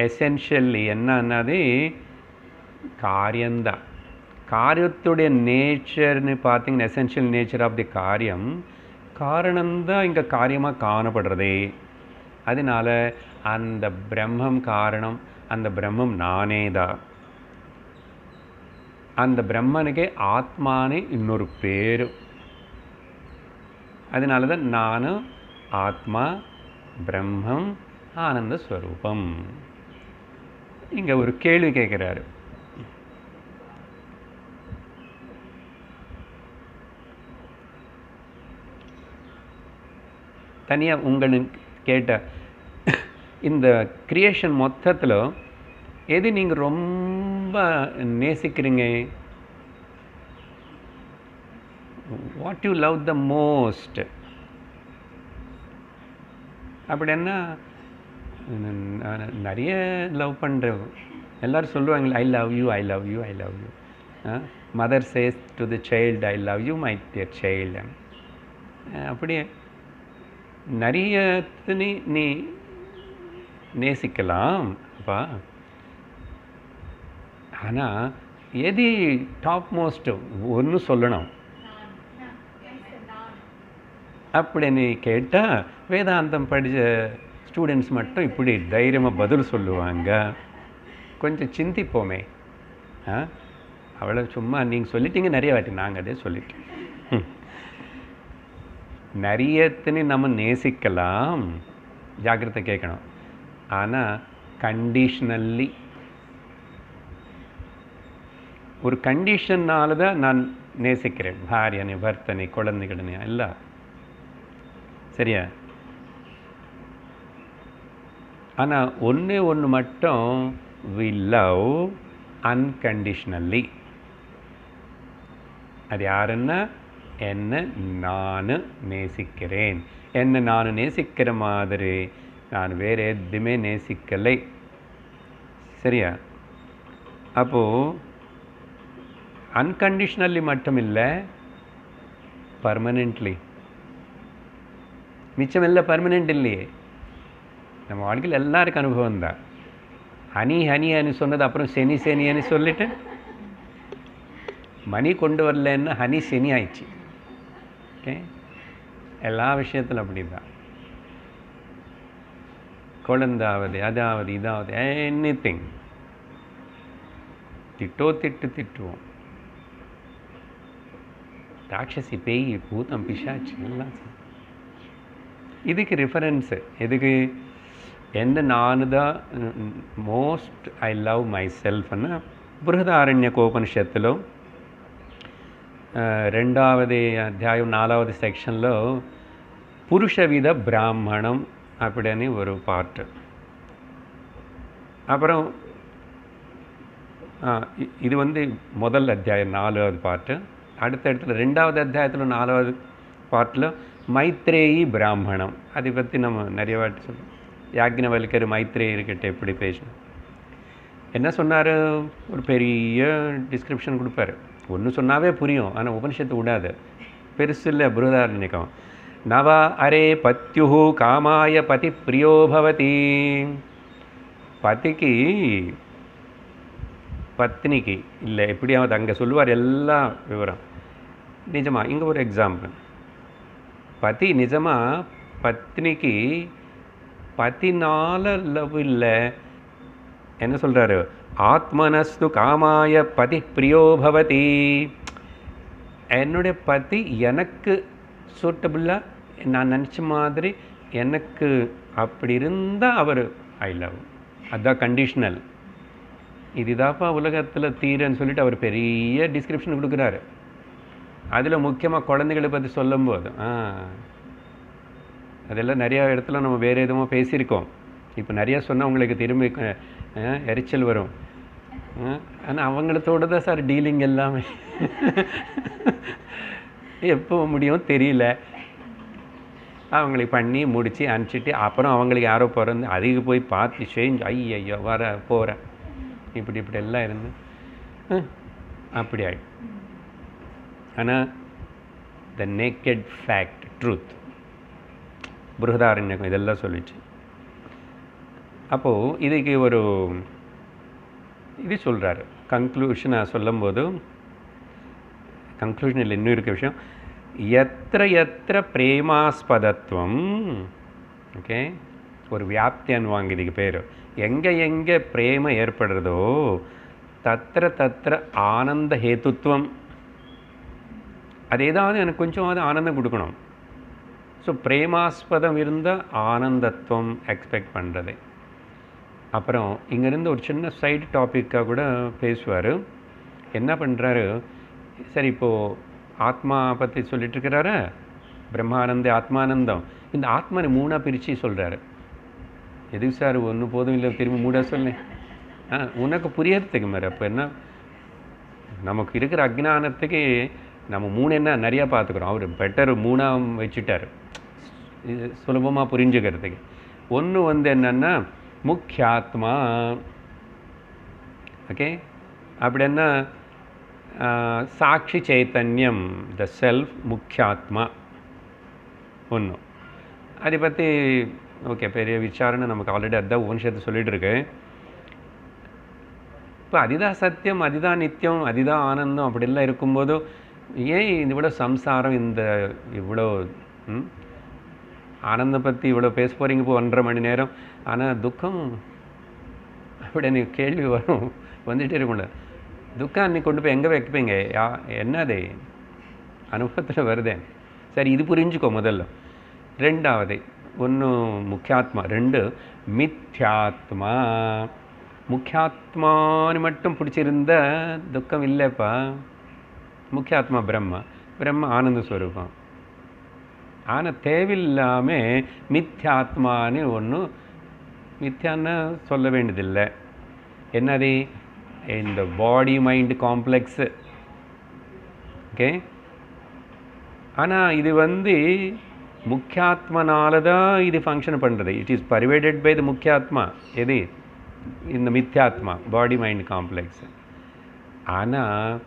எசென்ஷியல்லி என்னன்னாது காரியம்தான். காரியத்துடைய நேச்சர்னு பார்த்தீங்கன்னா எசென்ஷியல் நேச்சர் ஆஃப் தி காரியம் காரணம்தான் இங்கே காரியமாக காணப்படுறதே. அதனால அந்த பிரம்மம் காரணம், அந்த பிரம்மம் நானே தான். அந்த பிரம்மனுக்கே ஆத்மானே இன்னொரு பேர். அதனால தான் நான் ஆத்மா, பிரம்மம், ஆனந்த ஸ்வரூபம். இங்கே ஒரு கேள்வி கேட்குறாரு. தனியாக உங்களுக்கு கேட்ட இந்த கிரியேஷன் மொத்தத்தில் எது நீங்கள் ரொம்ப நேசிக்கிறீங்க? What you love the most? அப்படின்னா நிறைய லவ் பண்ணுற எல்லோரும் சொல்லுவாங்களே, I love you, I love you, I love you. Mother says to the child, I love you my dear child. அப்படியே நிறைய நீ நேசிக்கலாம் அப்பா. ஆனால் எது டாப் மோஸ்ட் ஒன்று சொல்லணும் அப்படின்னு கேட்டால் வேதாந்தம் படித்த ஸ்டூடெண்ட்ஸ் மட்டும் இப்படி தைரியமாக பதில் சொல்லுவாங்க. கொஞ்சம் சிந்திப்போமே. அவ்வளோ சும்மா நீங்கள் சொல்லிட்டீங்க நிறைய வாட்டி, நாங்கள் அதே சொல்லிட்டோம். நிறையத்தினு நம்ம நேசிக்கலாம், ஜாக்கிரதை கேட்கணும். ஆனால் கண்டிஷ்னல்லி, ஒரு கண்டிஷன்னால தான் நான் நேசிக்கிறேன். பாரியனை, பர்த்தனை, குழந்தைகளை எல்லாம். சரியா? ஆனால் ஒன்று மட்டும், we love unconditionally. அது யாருன்னா, என்னை நான் நேசிக்கிறேன். என்னை நான் நேசிக்கிற மாதிரி நான் வேறு எதுவுமே நேசிக்கலை. சரியா? அப்போது அன்கண்டிஷ்னலி மட்டும் இல்லை, பர்மனெண்ட்லி. மிச்சம் இல்லை, பர்மனெண்ட் இல்லையே. நம்ம வாழ்க்கையில் எல்லாருக்கும் அனுபவம் தான். ஹனி ஹனின்னு சொன்னது அப்புறம் செனி செனின்னு சொல்லிட்டு மணி கொண்டு வரலன்னா ஹனி செனி ஆயிடுச்சு. ஓகே, எல்லா விஷயத்தில் அப்படி தான். குழந்தாவது, அதாவது, இதாவது, எனிதிங். திட்டுவோம். ராட்சசி, பேய், பூதம், பிசாச்சு எல்லாம். இதுக்கு ரெஃபரன்ஸு எதுக்கு? என்ன நான் தான் மோஸ்ட் ஐ லவ் மை செல்ஃப்னா బృహదారణ్యకోపనిషత్తులో 2వ అధ్యాయం 4వ సెక్షన్లో புருஷவித பிராமணம் அப்படின்னு ஒரு பாட்டு. அப்புறம் இது முதல் அத்தியாயம் 4வது பாட்டு. அடுத்த இடத்துல 2வது அத்தியாயத்தில் 4வது பாட்டில் மைத்ரேயி பிராமணம். அதை பற்றி நம்ம நிறைய வாட்டி சொல்லுவோம். யாக்ஞவல்கர் மைத்ரேயர்கிட்ட எப்படி பேசணும், என்ன சொன்னார், ஒரு பெரிய டிஸ்கிரிப்ஷன் கொடுப்பார். ஒன்று சொன்னாவே புரியும், ஆனால் உபனிஷத்து விடாது. பெருசு இல்லை బృహదారణ్యకం. நவ அரே பத்யு காமாய பதி பிரியோ பவதி. பதிக்கு பத்னிக்கு இல்லை, எப்படியாவது அங்கே சொல்லுவார் எல்லா விவரம். நிஜமாக இங்கே ஒரு எக்ஸாம்பிள். பதி நிஜமாக பத்னிக்கு பதினால லவ் இல்லை. என்ன சொல்கிறாரு? ஆத்மனஸ்து காமாய பதி பிரியோ பவதி. என்னுடைய பதி எனக்கு சூட்டபுளாக, நான் நினச்ச மாதிரி எனக்கு அப்படி இருந்தால் அவர் ஐ லவ். அதுதான் கண்டிஷ்னல். இதுதாப்பா உலகத்தில் தீரன்னு சொல்லிட்டு அவர் பெரிய டிஸ்கிரிப்ஷன் கொடுக்குறாரு. அதில் முக்கியமாக குழந்தைகளை பற்றி சொல்லும்போது அதெல்லாம் நிறையா இடத்துல நம்ம வேறு எதுவும் பேசியிருக்கோம். இப்போ நிறையா சொன்னால் உங்களுக்கு திரும்பி எரிச்சல் வரும். ஆனால் அவங்களத்தோடு தான் சார் டீலிங் எல்லாமே. எப்போ முடியும் தெரியல. அவங்களுக்கு பண்ணி முடித்து அனுப்பிச்சிட்டு அப்புறம் அவங்களுக்கு யாரோ பிறந்து அதுக்கு போய் பார்த்து சேஞ்ச் ஐயோ வர போகிறேன் இப்படி எல்லாம் இருந்து அப்படி ஆகிடும். ஆனால் த நேக்கட் ஃபேக்ட், ட்ரூத், బృహదారణ్యకం இதெல்லாம் சொல்லிச்சு. அப்போது இதுக்கு ஒரு இது சொல்கிறாரு கன்க்ளூஷனாக சொல்லும்போது. கன்க்ளூஷனில் இன்னும் இருக்க விஷயம், எத்திர எத்திர பிரேமாஸ்பதத்துவம். ஓகே, ஒரு வியாப்தி அனுவாங்க இதுக்கு பேர். எங்கே பிரேம ஏற்படுறதோ தத்திர தத்திர ஆனந்த ஹேத்துவம். அது ஏதாவது எனக்கு கொஞ்சமாவது ஆனந்தம் கொடுக்கணும். ஸோ பிரேமாஸ்பதம் இருந்தால் ஆனந்தத்துவம் எக்ஸ்பெக்ட் பண்ணுறது. அப்புறம் இங்கேருந்து ஒரு சின்ன சைடு டாப்பிக்காக கூட பேசுவார். என்ன பண்ணுறாரு, சரி இப்போது ஆத்மா பற்றி சொல்லிட்டுருக்கிறாரு, பிரம்மானந்த ஆத்மானந்தம். இந்த ஆத்மாவை 3ஆக பிரித்து சொல்கிறாரு. எதுக்கு சார் ஒன்று போதும் இல்லை திரும்பி மூட சொன்னேன். உனக்கு புரியறதுக்கு மாதிரி. அப்போ என்ன, நமக்கு இருக்கிற அஜ்ஞானத்துக்கு நம்ம 3 என்ன நிறையா பார்த்துக்குறோம். அவர் பெட்டர் 3ஆக வச்சுட்டார் இது சுலபமாக புரிஞ்சுக்கிறதுக்கு. ஒன்று வந்து என்னென்னா முக்கியாத்மா. ஓகே, அப்படின்னா சாட்சி சைத்தன்யம், த செல்ஃப், முக்கியாத்மா ஒன்று. அதை பற்றி ஓகே பெரிய விசாரணை நமக்கு ஆல்ரெடி அதுதான் உபனிஷத்தை சொல்லிகிட்டு இருக்கு. இப்போ அதுதான் சத்தியம், அதுதான் நித்தியம், அதுதான் ஆனந்தம் அப்படிலாம் இருக்கும்போது ஏன் இவ்வளோ சம்சாரம், இந்த இவ்வளோ ஆனந்தம் பற்றி இவ்வளோ பேச போகிறீங்க இப்போ 1.5 மணி நேரம், ஆனால் துக்கம் அப்படின்னு கேள்வி வரும், வந்துகிட்டே இருக்கும்ல. துக்கம் அன்றைக்கி கொண்டு போய் எங்கே வைப்பீங்க? என்னது அனுபவத்தில் வருதே. சரி, இது புரிஞ்சுக்கோ முதல்ல. ரெண்டாவது ஒன்று முக்கியாத்மா, 2 மித்யாத்மா. முக்கியாத்மான்னு மட்டும் பிடிச்சிருந்த துக்கம் இல்லைப்பா. முக்கியாத்மா பிரம்மா, பிரம்ம ஆனந்த ஸ்வரூபம். ஆனால் தேவையில்லாமல் மித்யாத்மான்னு ஒன்று, மித்யான்னு சொல்ல வேண்டியதில்லை. என்னது? இந்த பாடி மைண்ட் காம்ப்ளெக்ஸு. ஓகே, ஆனால் இது வந்து முக்கியாத்மனால தான் இது ஃபங்க்ஷன் பண்ணுறது. It is pervaded by the முக்கியாத்மா. எது? இந்த மித்யாத்மா, பாடி மைண்ட் காம்ப்ளெக்ஸ். ஆனால்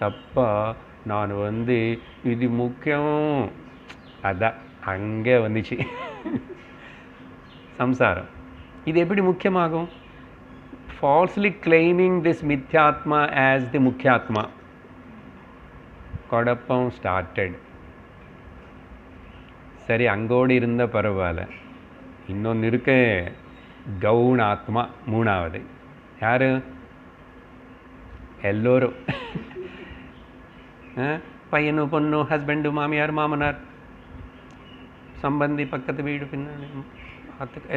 தப்பா நான் வந்து இது முக்கியம், அதான் அங்கே வந்துச்சு சம்சாரம். இது எப்படி முக்கியமாகும்? falsely claiming this mithyatma as the mukyatma. குழப்பம் started. சரி, அங்கோடு இருந்த பரவாயில்ல. இன்னொன்று இருக்க, கவுணாத்மா 3ஆவது. யார்? எல்லோரும் பையனு பொண்ணு, ஹஸ்பண்டு, மாமியார், மாமனார், சம்பந்தி, பக்கத்து வீடு, பின்னாடி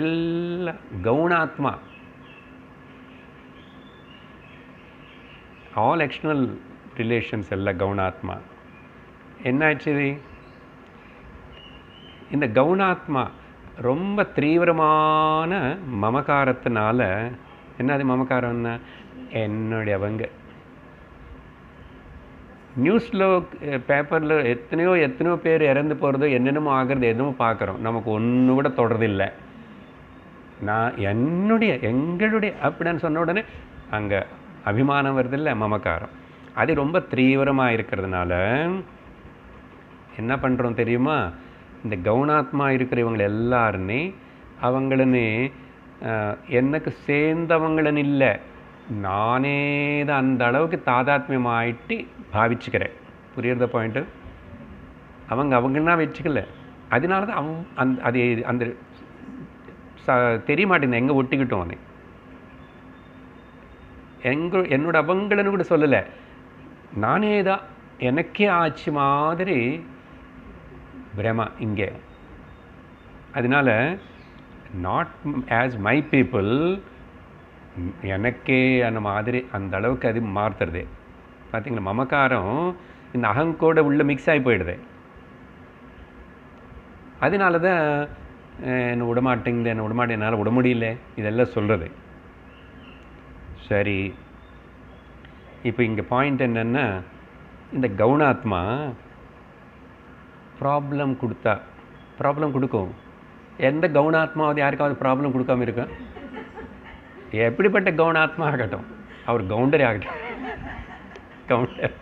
எல்லாம் கவுணாத்மா. ஆல் எக்ஸ்டர்னல் ரிலேஷன்ஸ் எல்லாம் கவுணாத்மா. என்னாச்சு? இந்த கவுணாத்மா ரொம்ப தீவிரமான மமகாரத்தினால, என்னது மமகாரம்னா என்னுடையவங்க. நியூஸில் பேப்பரில் எத்தனையோ பேர் இறந்து போகிறது, என்னென்னமோ ஆகிறது, எதுவும் பார்க்குறோம். நமக்கு ஒன்று கூட தொடர்றதில்லை. நான் எங்களுடைய அப்படின்னு சொன்ன உடனே அங்கே அபிமானம் வருதில்லை, மமக்காரம். அது ரொம்ப தீவிரமாக இருக்கிறதுனால என்ன பண்ணுறோம் தெரியுமா? இந்த கவுணாத்மா இருக்கிறவங்க எல்லாருமே அவங்களன்னு எனக்கு சேர்ந்தவங்களன்னு இல்லை, நானே தான் அந்த அளவுக்கு தாதாத்மியமாயிட்டு பாவிச்சுக்கிறேன். புரியுறத பாயிண்ட்டு? அவங்கன்னா வச்சுக்கல. அதனால தான் அது அந்த தெரிய மாட்டேங்குது எங்கே ஒட்டிக்கிட்டோம். அது என்னோட அவங்களன்னு கூட சொல்லலை, நானே தான் எனக்கே ஆச்சு மாதிரி பிரமா இங்கே. அதனால நாட் ஆஸ் மை பீப்புள், எனக்கே அந்த மாதிரி அந்த அளவுக்கு அது மாற்றுறது. பார்த்தீங்களா? மமக்காரம் இந்த அகங்கோட உள்ள மிக்ஸ் ஆகி போயிடுது. அதனால தான் என்னை விடமாட்டேங்குது, என்னால் விட முடியல, இதெல்லாம் சொல்கிறது. சரி, இப்போ இங்கே பாயிண்ட் என்னென்னா, இந்த கவுணாத்மா ப்ராப்ளம் கொடுக்கும். எந்த கவுணாத்மாவது யாருக்காவது ப்ராப்ளம் கொடுக்காம இருக்கா? எப்படிப்பட்ட கவுணாத்மா ஆகட்டும், அவர் கவுண்டரே ஆகட்டும், கவுண்டர்.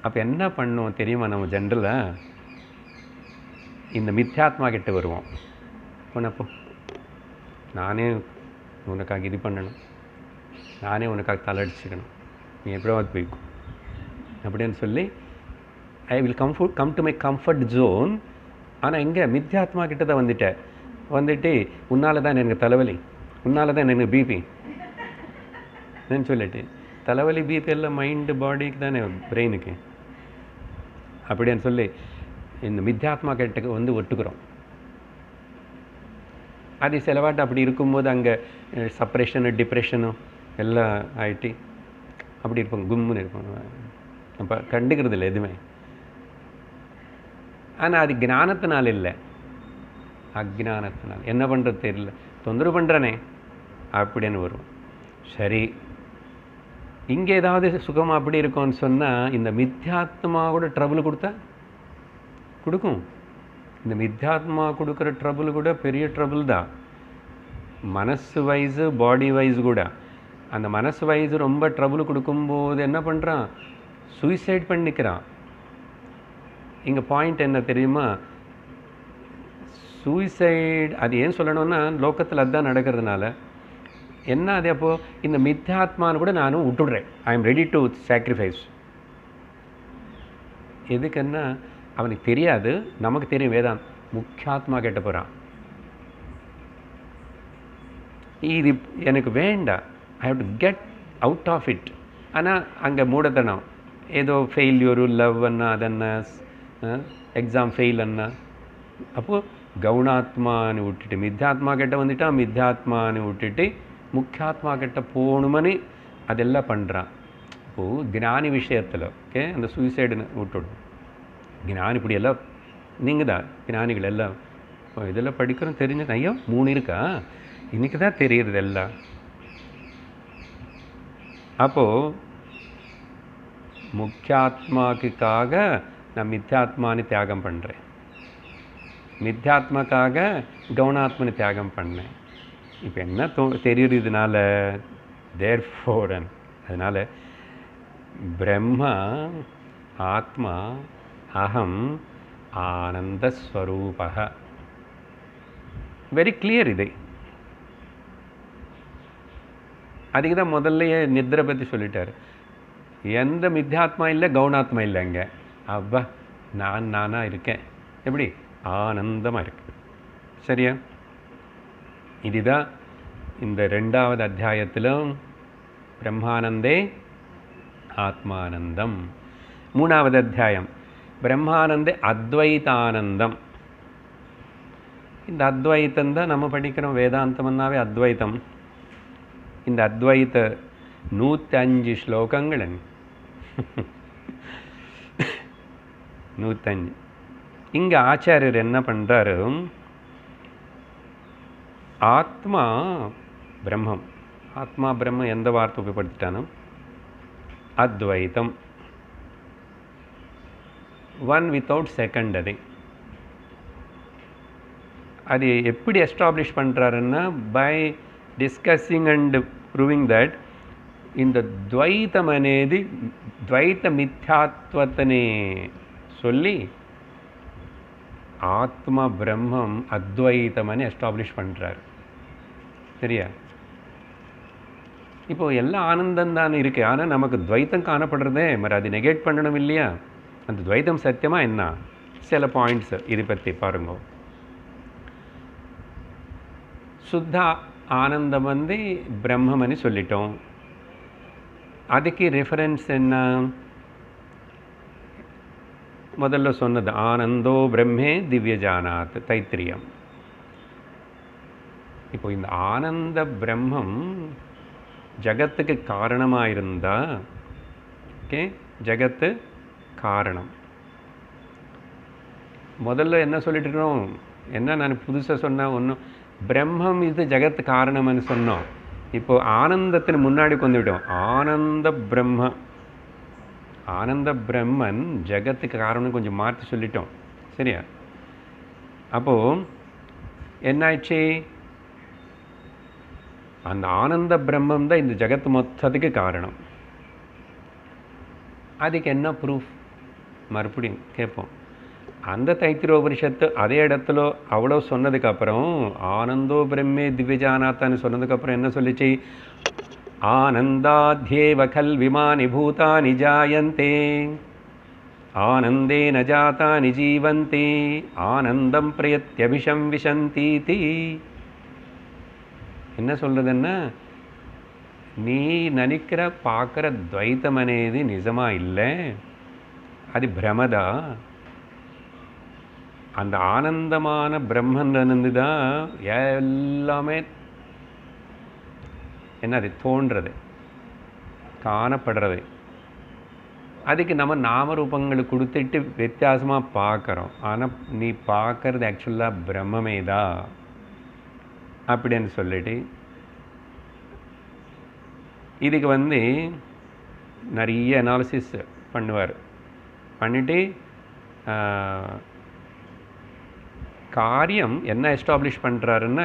அப்போ என்ன பண்ணுவோம் தெரியுமா? நம்ம ஜென்ரலாக இந்த மித்யாத்மா கிட்ட வருவோம். உனப்போ நானே உனக்காக இது பண்ணணும், நானே உனக்காக தலையடிச்சுக்கணும், நீ எப்படியாவது போய்க்கும் அப்படின்னு சொல்லி I will come to my comfort zone. ஆனால் இங்கே மித்யாத்மா கிட்ட தான் வந்துட்டு உன்னால தான் எனக்கு தலைவலி, உன்னால தான் எனக்கு பிபி சொல்லிட்டு, தலைவலி பிபி எல்லாம் மைண்டு பாடிக்கு தானே, பிரெயினுக்கு. அப்படின்னு சொல்லி இந்த மித்யாத்மா கிட்ட ஒட்டுக்கிறோம். அது சிலவாட்டு அப்படி இருக்கும்போது அங்கே சப்ரெஷனு, டிப்ரெஷனும் எல்லாம் ஆகிட்டு அப்படி இருப்பாங்க, கும்முன்னு இருப்பாங்க. அப்போ கண்டுக்கிறது இல்லை எதுவுமே. ஆனால் அது ஞானத்தினால இல்லை, அஜ்ஞானத்தினால். என்ன பண்ணுறது தெரியல, தொந்தரவு பண்ணுறனே அப்படின்னு வரும். சரி, இங்கே ஏதாவது சுகம் அப்படி இருக்கும்னு சொன்னால், இந்த மித்யாத்மா கூட ட்ரபுள் கொடுத்தா கொடுக்கும். இந்த மித்யாத்மா கொடுக்குற ட்ரபுள் கூட பெரிய ட்ரபுள் தான். மனசு வைஸு பாடி வைஸ் கூட. அந்த மனசு வைஸ் ரொம்ப ட்ரபுள் கொடுக்கும்போது என்ன பண்ணுறான், சூசைட் பண்ணிக்கிறான். இங்கே பாயிண்ட் என்ன தெரியுமா, சூசைட் அது ஏன் சொல்லணும்னா லோக்கத்தில் அதுதான் நடக்கிறதுனால என்ன, அது அப்போது இந்த மித்யாத்மான்னு கூட நானும் விட்டுடுறேன். I am ready to sacrifice. எதுக்குன்னா அவனுக்கு தெரியாது, நமக்கு தெரியும். வேதாந்த் முக்கியாத்மா கேட்ட போகிறான், இது எனக்கு வேண்டாம், I have to get out of it. ஆனால் அங்கே மூடத்தனம், ஏதோ ஃபெயில்யூரு லவ் அண்ணா அதென்ன எக்ஸாம் ஃபெயில் அண்ணா. அப்போது கவுனாத்மான்னு விட்டுட்டு மித்யாத்மா கிட்ட வந்துட்டா, மித்யாத்மான்னு விட்டுட்டு முக்கியாத்மா கிட்ட போகணுமனு அதெல்லாம் பண்ணுறான். இப்போது ஞானி விஷயத்தில் ஓகே அந்த சூசைடுன்னு விட்டுடும். ஞானி இப்படியெல்லாம் நீங்கள் தான் ஞானிகள் எல்லாம் இதெல்லாம் படிக்கிறோம் தெரிஞ்சு, ஐயோ 3 இருக்கா இன்றைக்கி தான் தெரியுறது எல்லாம். அப்போது முக்கியாத்மாவுக்காக நான் மித்யாத்மானு தியாகம் பண்ணுறேன், மித்யாத்மாக்காக கவுனாத்மனு தியாகம் பண்ணேன். இப்போ என்ன தெரியுறதுனால தேர்ஃபோர் அதனால் பிரம்மா ஆத்மா அகம் ஆனந்தஸ்வரூபக. வெரி கிளியர் இது. அதுக்கு தான் முதல்லையே நித்ரை பற்றி சொல்லிட்டார். எந்த மித்யாத்மா இல்லை கவுனாத்மா இல்லை அங்கே. அப்பா நானாக இருக்கேன், எப்படி ஆனந்தமாக இருக்கு. சரியா? இதுதான் இந்த 2வது அத்தியாயத்திலும் பிரம்மானந்தே ஆத்மானந்தம். 3வது அத்தியாயம் பிரம்மானந்தே அத்வைதானந்தம். இந்த அத்வைத்தம் தான் நம்ம படிக்கிறோம். வேதாந்தம்னாவே அத்வைத்தம். இந்த அத்வைத்த 105 ஸ்லோகங்கள் 105. இங்கே ஆச்சாரியர் என்ன பண்ணுறாரு, ஆத்மா பிரம்மம், ஆத்மா பிரம்மம் எந்த வார்த்தை உபயோகப்படுத்திட்டானோ அத்வைத்தம், ஒன் வித்தவுட் செகண்ட். அது எப்படி எஸ்டாப்ளிஷ் பண்ணுறாருன்னா by discussing and proving that இந்த துவைத்தம் అనేది ద్వైత మిథ్యాత్వతని சொல்லி ஆத்மா பிரம்மம் அத்வைத்தம்னு எஸ்டாப்ளிஷ் பண்ணுறாரு. சரியா? இப்போது எல்லாம் ஆனந்தம் தான் இருக்குது, ஆனால் நமக்கு துவைத்தம் காணப்படுறதே மாதிரி அது நெகேட் பண்ணணும் இல்லையா? அந்த துவைத்தம் சத்தியமாக என்ன, சில பாயிண்ட்ஸு இது பற்றி பாருங்க. சுத்த ஆனந்தம் வந்து பிரம்மம்னு சொல்லிட்டோம். அதுக்கு ரெஃபரன்ஸ் என்ன, முதல்ல சொன்னது ஆனந்தோ பிரம்மே திவ்யஜானாத் தைத்திரியம். இப்போ இந்த ஆனந்த பிரம்மம் ஜகத்துக்கு காரணமாக இருந்தா, ஓகே, ஜகத்து காரணம். முதல்ல என்ன சொல்லிட்டு இருக்கோம், என்ன நான் புதுசாக சொன்னேன், ஒன்றும் பிரம்மம் இது ஜகத்து காரணம்னு சொன்னோம். இப்போது ஆனந்தத்தின் முன்னாடி வந்துவிட்டோம். ஆனந்த பிரம்ம, ஆனந்த பிரம்மன் ஜகத்துக்கு காரணம் கொஞ்சம் மாற்றி சொல்லிட்டோம். சரியா? அப்போது என்னாச்சு, அந்த ஆனந்த பிரம்மம் தான் இந்த ஜகத்து மொத்தத்துக்கு காரணம். அதுக்கு என்ன ப்ரூஃப் மறுபடியும் கேட்போம். அந்த தைத்திரோபனிஷத்து அதே இடத்துல அவ்வளோ சொன்னதுக்கப்புறம் ஆனந்தோ பிரம்மே திவ்யஜானாத்தான்னு சொன்னதுக்கப்புறம் என்ன சொல்லிச்சு, ஆனந்தாத்யேவ கல்விமானி பூதானி ஜாயந்தே ஆனந்தே ந ஜாதானி ஜீவந்தே ஆனந்தம் பிரயத்யபிஷம் விஷந்தீதி. என்ன சொல்கிறதுன்னா, நீ நினைக்கிற பார்க்குற துவைத்தம் అనేది நிஜமாக இல்லை, அது பிரமதா. அந்த ஆனந்தமான பிரம்மன்லேருந்து தான் எல்லாமே என்னது தோன்றது, காணப்படுறது. அதுக்கு நம்ம நாமரூபங்களை கொடுத்துட்டு வித்தியாசமாக பார்க்குறோம். ஆனால் நீ பார்க்கறது ஆக்சுவலாக பிரம்மமே தான் அப்படின்னு சொல்லிட்டு இதுக்கு நிறைய அனாலிசிஸ் பண்ணுவார். பண்ணிட்டு காரியம் என்ன எஸ்டாப்ளிஷ் பண்ணுறாருன்னா,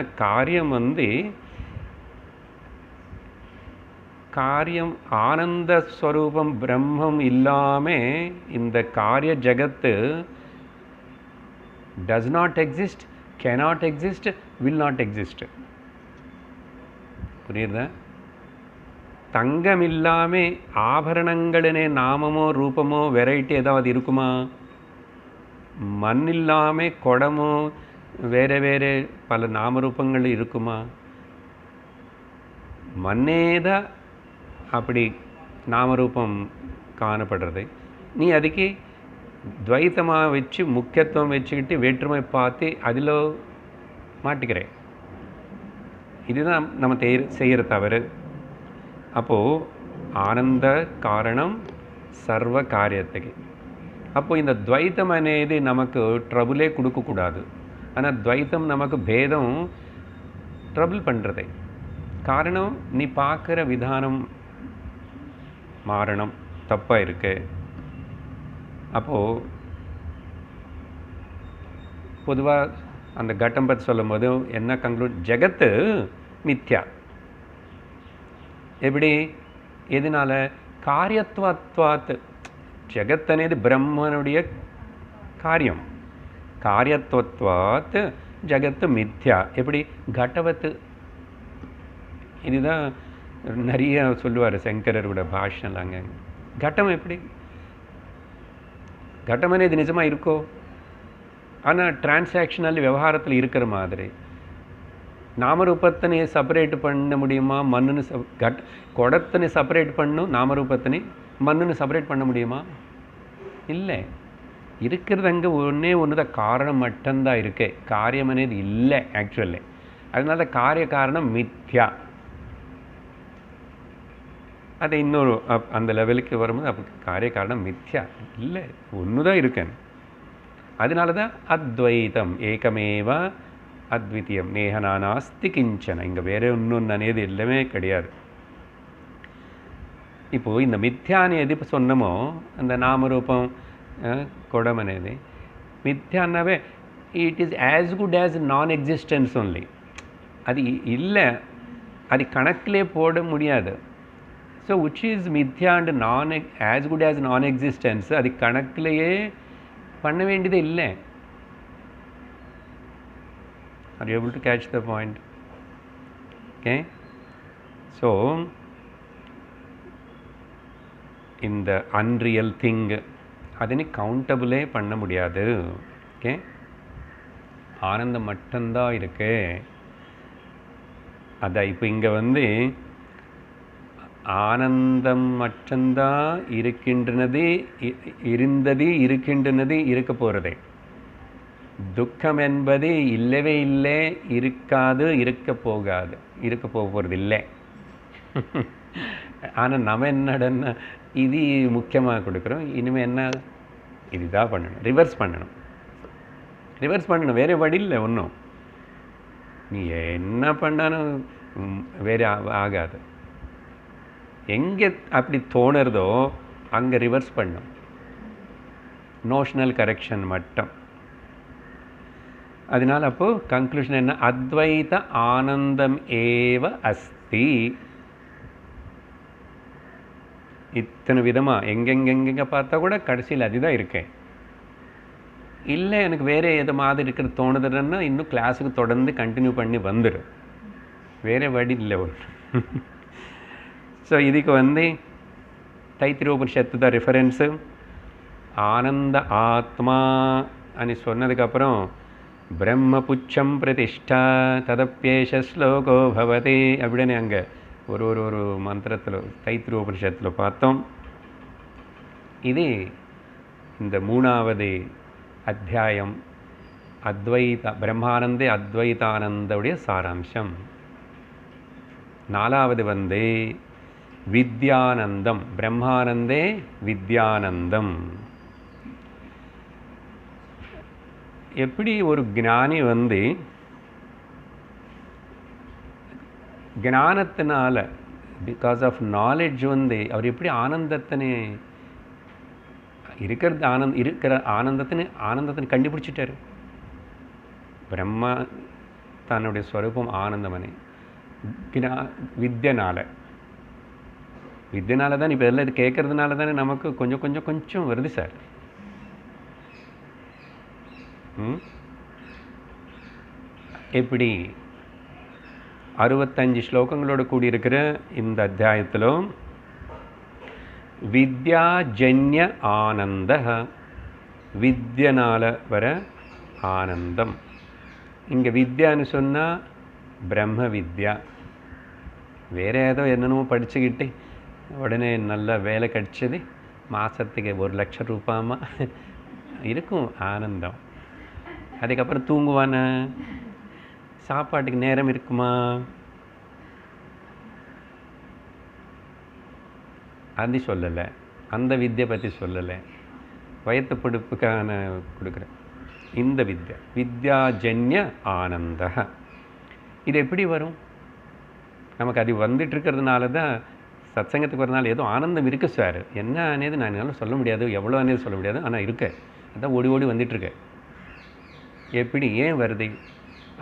காரியம் ஆனந்த ஸ்வரூபம் பிரம்மம் இல்லாமல் இந்த காரிய ஜகத்து does not exist, cannot exist, will not exist. புரியுதா? தங்கம் இல்லாமல் ஆபரணங்களே நாமமோ ரூபமோ வெரைட்டி ஏதாவது இருக்குமா? மண் இல்லாமல் குடமோ வேறு வேறு பல நாமரூபங்கள் இருக்குமா? மண்ணே தான் அப்படி நாமரூபம் காணப்படுறது. நீ அதுக்கு துவைத்தமாக வச்சு முக்கியத்துவம் வச்சுக்கிட்டு வேற்றுமை பார்த்து அதில் மாட்டிக்கிறேன். இதுதான் நம்ம செய்கிற தவறு. அப்போது ஆனந்த காரணம் சர்வ காரியத்துக்கு. அப்போது இந்த துவைத்தம் అనేది நமக்கு ட்ரபுளே கொடுக்கக்கூடாது. ஆனால் துவைத்தம் நமக்கு பேதம் ட்ரபுள் பண்ணுறது. காரணம் நீ பார்க்குற விதானம் மாறணும், தப்பாக இருக்கு. அப்போது பொதுவாக அந்த கட்டம் பற்றி சொல்லும் போது என்ன கன்க்ளூட், ஜெகத்து மித்யா. எப்படி? எதனால்? காரியத்வாத். ஜெகத் అనేది பிரம்மனுடைய காரியம். காரியத்வாத் ஜெகத்து மித்யா. எப்படி? கடவத்து. இதுதான் நிறைய சொல்லுவார் சங்கரரோட பாஷையில். அங்கே கட்டம் எப்படி? கட்டம் అనేది நிஜமாக இருக்கோ? ஆனால் டிரான்சாக்ஷனல் விவகாரத்தில் இருக்கிற மாதிரி நாமரூபத்தினை செப்பரேட் பண்ண முடியுமா? மண்ணுன்னு குடத்தினை செப்பரேட் பண்ணும், நாமரூபத்தினை மண்ணுன்னு செப்பரேட் பண்ண முடியுமா? இல்லை. இருக்கிறது அங்கே ஒன்று தான், காரணம் மட்டும்தான் இருக்கு, காரியம் అనేది இல்லை ஆக்சுவலி. அதனால காரிய காரணம் மித்யா. அது இன்னொரு அந்த லெவலுக்கு வரும்போது அப்போ காரிய காரணம் மித்யா இல்லை, ஒன்று தான் இருக்கேன். அதனால தான் அத்வைதம் ஏகமேவ அத்விதீயம் நேஹனானாஸ்தி கிஞ்சன. இங்கே வேறு ஒன்று అనేది எல்லாமே கிடையாது. இப்போது இந்த மித்யான்னு எது இப்போ சொன்னமோ, அந்த நாமரூபம் குடம் అనేది மித்யா அண்ணாவே it is as good as non existence only. அது இல்லை, அது கணக்கிலே போட முடியாது. ஸோ விச் இஸ் மித்யா and as good as non existence, அது கணக்கிலேயே பண்ண வேண்டியது இல்லை. Are you able to catch the point? Okay. So இந்த அன்ரியல் திங் அதனை கவுண்டபிளே பண்ண முடியாது. ஓகே, ஆனந்தம் மட்டும்தான் இருக்கு. அதான் இப்போ இங்கே ஆனந்தம் மட்டும்தான் இருக்கின்றது, இருக்கின்றது, இருக்க போகிறது. துக்கம் என்பது இல்லவே இல்லை, இருக்காது, இருக்க போகிறது இல்லை. ஆனால் நம்ம என்னடன்னா இது முக்கியமாக கொடுக்குறோம். இனிமேல் என்ன, இதுதான் பண்ணணும், ரிவர்ஸ் பண்ணணும், வேறு வழி இல்லை ஒன்றும். நீ என்ன பண்ணாலும் வேறு ஆகாது. எங்கே அப்படி தோணுறதோ அங்கே ரிவர்ஸ் பண்ணும், நோஷனல் கரெக்ஷன் மட்டும். அதனால் அப்போது கன்க்ளூஷன் என்ன, அத்வைத ஆனந்தம் ஏவ அஸ்தி. இத்தனை விதமாக எங்கெங்கெங்கே பார்த்தா கூட கடைசியில் அதுதான் இருக்கேன். இல்லை எனக்கு வேறு எது மாதிரி இருக்கிறது தோணுதுன்னா இன்னும் கிளாஸுக்கு தொடர்ந்து கண்டினியூ பண்ணி வந்துடும், வேறு வழி இல்லை ஒன்று. ஸோ இதுக்கு தைத்திரியோபனிஷத்து தான் ரெஃபரன்ஸு. ஆனந்த ஆத்மா అని சொன்னதுக்கப்புறம் பிரம்ம புச்சம் பிரதிஷ்டா ததப்பியேஷ ஸ்லோகோ பவதி அப்படின்னு அங்கே ஒரு மந்திரத்தில் தைத்திரியோபனிஷத்தில் பார்த்தோம். இது இந்த 3வது அத்தியாயம் அத்வைத பிரம்மானந்தே அத்வைதானந்தவுடைய சாராம்சம். 4வது வித்யானந்தம். பிரம்மானந்தே வித்யானந்தம். எப்படி ஒரு ஞானி வந்து ஞானத்தினால, பிகாஸ் ஆஃப் நாலேஜ் வந்து அவர் எப்படி ஆனந்தத்தினை இருக்கிற ஆனந்தத்தினை கண்டுபிடிச்சிட்டாரு. பிரம்மா தன்னுடைய ஸ்வரூபம் ஆனந்தமனை வித்யனால தான் இப்போ எல்லாம் இது கேட்கறதுனால தானே நமக்கு கொஞ்சம் வருது சார். எப்படி 65 ஸ்லோகங்களோடு கூடியிருக்கிற இந்த அத்தியாயத்தில் வித்யாஜன்ய ஆனந்த, வித்யனால வர ஆனந்தம். இங்கே வித்யான்னு சொன்னால் பிரம்ம வித்யா. வேறு ஏதோ என்னென்னமோ படிச்சுக்கிட்டு உடனே நல்ல வேலை கிடச்சது, மாதத்துக்கு 1 லட்சம் ரூபாய்மா இருக்கும் ஆனந்தம். அதுக்கப்புறம் தூங்குவான, சாப்பாட்டுக்கு நேரம் இருக்குமா, அது சொல்லலை. அந்த வித்யை பற்றி சொல்லலை. வயத்து பிடிப்புக்கான கொடுக்குற இந்த வித்யா வித்யாஜன்ய ஆனந்த. இது எப்படி வரும்? நமக்கு அது வந்துட்டு இருக்கிறதுனால தான் சத்சங்கத்துக்கு வரனால ஏதோ ஆனந்தம் இருக்குது சார். என்ன అనేది நான் என்னால் சொல்ல முடியாது, எவ்வளோ అనేది சொல்ல முடியாது, ஆனால் இருக்க அதான் ஓடி ஓடி வந்துட்டுருக்கு. எப்படி ஏன் வருது